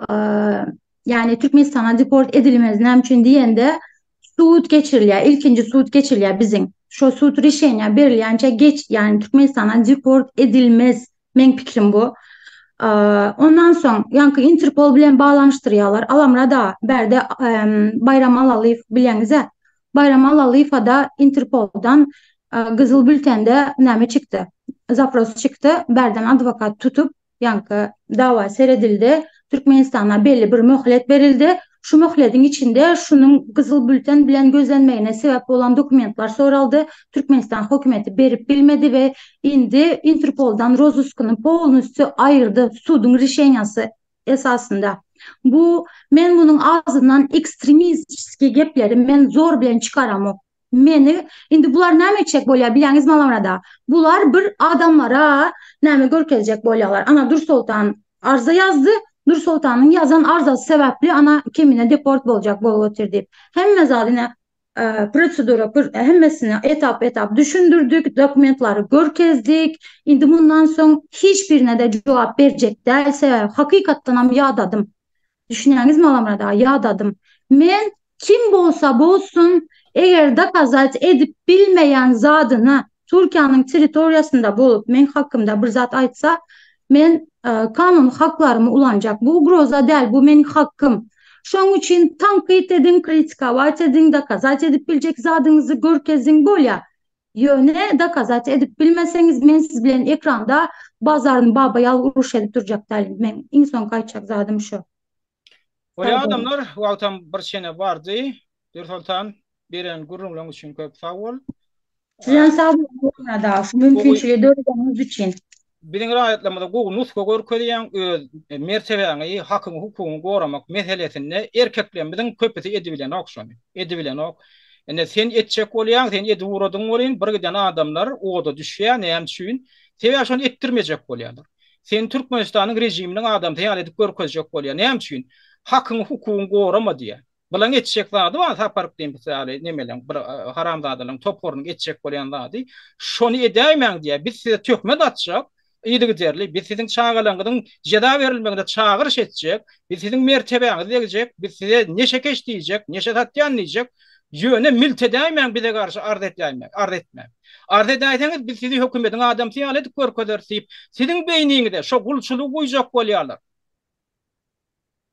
yani Türkmenistan'a deport edilmez näme üçin diýende suud geçirilýär. İlkinci suud geçirilýär bizim. Şo suud reşeňä berilýänçe geç yani Türkmenistan'a deport edilmez. Men pikrim bu. Ondan soň ýanky Interpol bilen bağlanışdyrýarlar. Alamrada berde Bayram Alalyýew bilýäňiz. Bayram Alalyýew da Interpoldan Gyzyl bültende näme çykdy? Zapros çykdy. Berden advokat tutup ýanky dawa seredildi. Türkmenistan'a belli bir möhlet berildi. Şu möhlediň içinde şunun Gyzyl bülten bilen gözlenmegine sebep bolan dokumentlar soraldy. Türkmenistan hökümeti berip bilmedi ve indi Interpoldan rozuskyny polnusy aýyrdy sudyň reşeňasy esasında. Bu men bunun ağzından ekstremistski gepleri men zor bilen çıkaramok. Meni indi bular näme etjek bolýar bilýäňizmi Alamrada? Bular bir adamlara näme görkezjek bolýarlar. Ana Dursultan arza yazdı. Dursultanyň yazan arzasy sebäpli ana kemine deport boljak bolup otur diýip. Hemme zadyna prosedura hemmesini etap düşündürdük, dokumentlary görkezdik. Indi bundan soň hiçbirine de jogap berjek dälse hakykatdan ham ýadadım. Düşünýäňizmi Alamrada? Ýadadım. Men kim bolsa bolsun eger dakazat edip bilmeyen zadyna Türkiýanyň territoriýasynda bolup men hakkymda bir zat aýtsa men kanun haklarımı ulanacak. Bu groza değil, bu menin hakkım. Şoň üçin tankit edin, kritikawat edin, dakazat edip biljek zadınızı görkezin bolya. Yöne dakazat edip bilmeseniz men siz bilen ekranda bazarın babayal uruş edip durjak dalim. Men iň son gaýtjak zadım şu. Bolýan adamlar wagtam bir şene bardy. Dürsoltan beren gurrunlaryň üçin köp sag bol. Sizden sağ olun da şu mümkünçülüğü dördüğünüz için. Biziň raýatlamada gowy nuska görkezýän öz mertebeňi, hakyny, hukugyny goramak meselesinde erkeklerimiziň köpüsi edibilen okşany. Edibilen ok. Ene sen etjek bolýan, sen edi uradyň bolýan, bir giden adamlar oda düşýär, näme üçin? Sebäbi şonu etdirmejek bolýarlar. Sen Türkmenistanyň rejiminiň adam täýär edip görkezjek bolýar. Näme üçin? Hakyny, hukugyny gorama diýär. Bulan etjek zady var, sapark diýip nemelen bir haramzadalyň toporunu etjek bolýan zady. Şonu edäýmäň diýär. Biz size töhmet atjak. İyi giderli. Biz sizin çağalaňyzyň jeda berilmeginde çağırış etjek. Biz sizin mertebeňizi degijek. Biz size neşe keş diýjek, neşe tatyan diýjek. Ýöne miltedäýmän bize garşy arz etmäň. Arz edäýseniz biz sizi hökümetiň adam täýär edip görkezersiýip, sizin beýniňizde şo gulçulyk goýjak bolýarlar.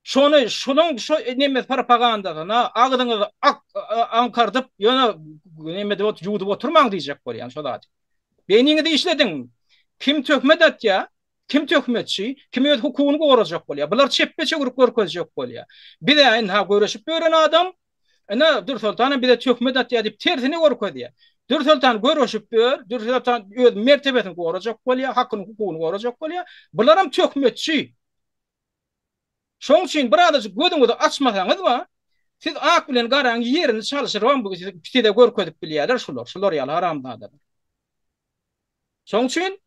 Şonuň şo neme propagandasyna agdyňyzy ankardyp, ýöne neme diýip ýudup oturmaň diýjek bolýan şo zat. Beýniňizde işlediň. Kim töhmet atya, kim töhmetçi, kim öz hukugyny gorajak bolýar. Bular çeppeçe gurup görkezjek bolýar. Bir de ha göreşip gören adam, ana Dürsoltan bir de töhmet atya diýip tersini görkezýär. Dürsoltan göreşip Dürsoltan öz mertebesini gorajak bolýar, hakyny, hukugyny gorajak bolýar. Bular hem töhmetçi. Şoň üçin bir adamy gödüňizi açmasaňyz ba, siz ak bilen garaň ýerini çalyşyr, bu pitede görkezip bilýärler şular ýaly haramdadyr. Şoň üçin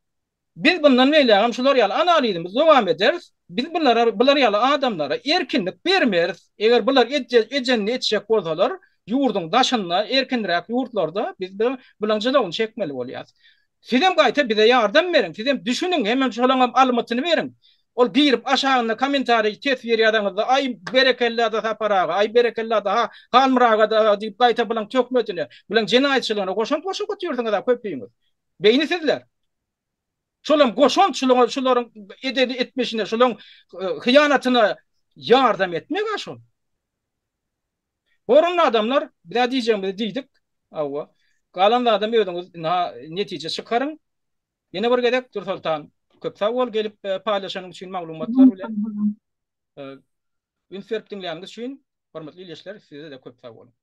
biz bundan meýle şular ýaly analizimiz dowam ederiz. Biz bular ýaly adamlara erkinlik bermeriz. Eger bular ejenni etjek bolsalar, ýurduň daşyna erkinrek ýurtlarda biz bulan jalawyny çekmeli bolýar. Sizem gaýta bize ýardam berin, sizem düşünin, hemen şolaňam almatyny berin. Ol girip aşağına komentary tesbir ýadaňyzda ay berekelli da saparaga, ay berekelli da halmıraga da diýip gaýta bulan tökmetini, bulan jenaýetçiligiňe goşan götürýärdiňiz da köpüýüňiz. Beýni sizler. Şolam goşan şolaryň etmeşine, şolaryň hyýanatyna ýardam etmek aşol. Gorun adamlar bir diýjegimizi diýdik. Awwa. Galan adam öýdüňiz netije çykaryň. Ýene bir gedek Dürsoltan köp sag bol gelip paýlaşanyň üçin maglumatlar bilen. Ünsürip dinleýäňiz üçin hormatly ilişler, size de köp sag bolun.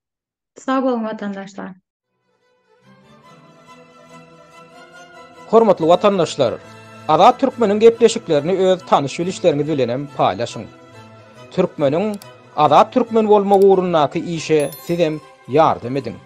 Sağ olun vatandaşlar. Hormatly watandaşlar, Azat Türkmeniň gepleşiklerini öz tanyş bilişleriniz bilenem paýlaşyň. Türkmeniň Azat Türkmen bolma uğrundaky işe sizem ýardam edin.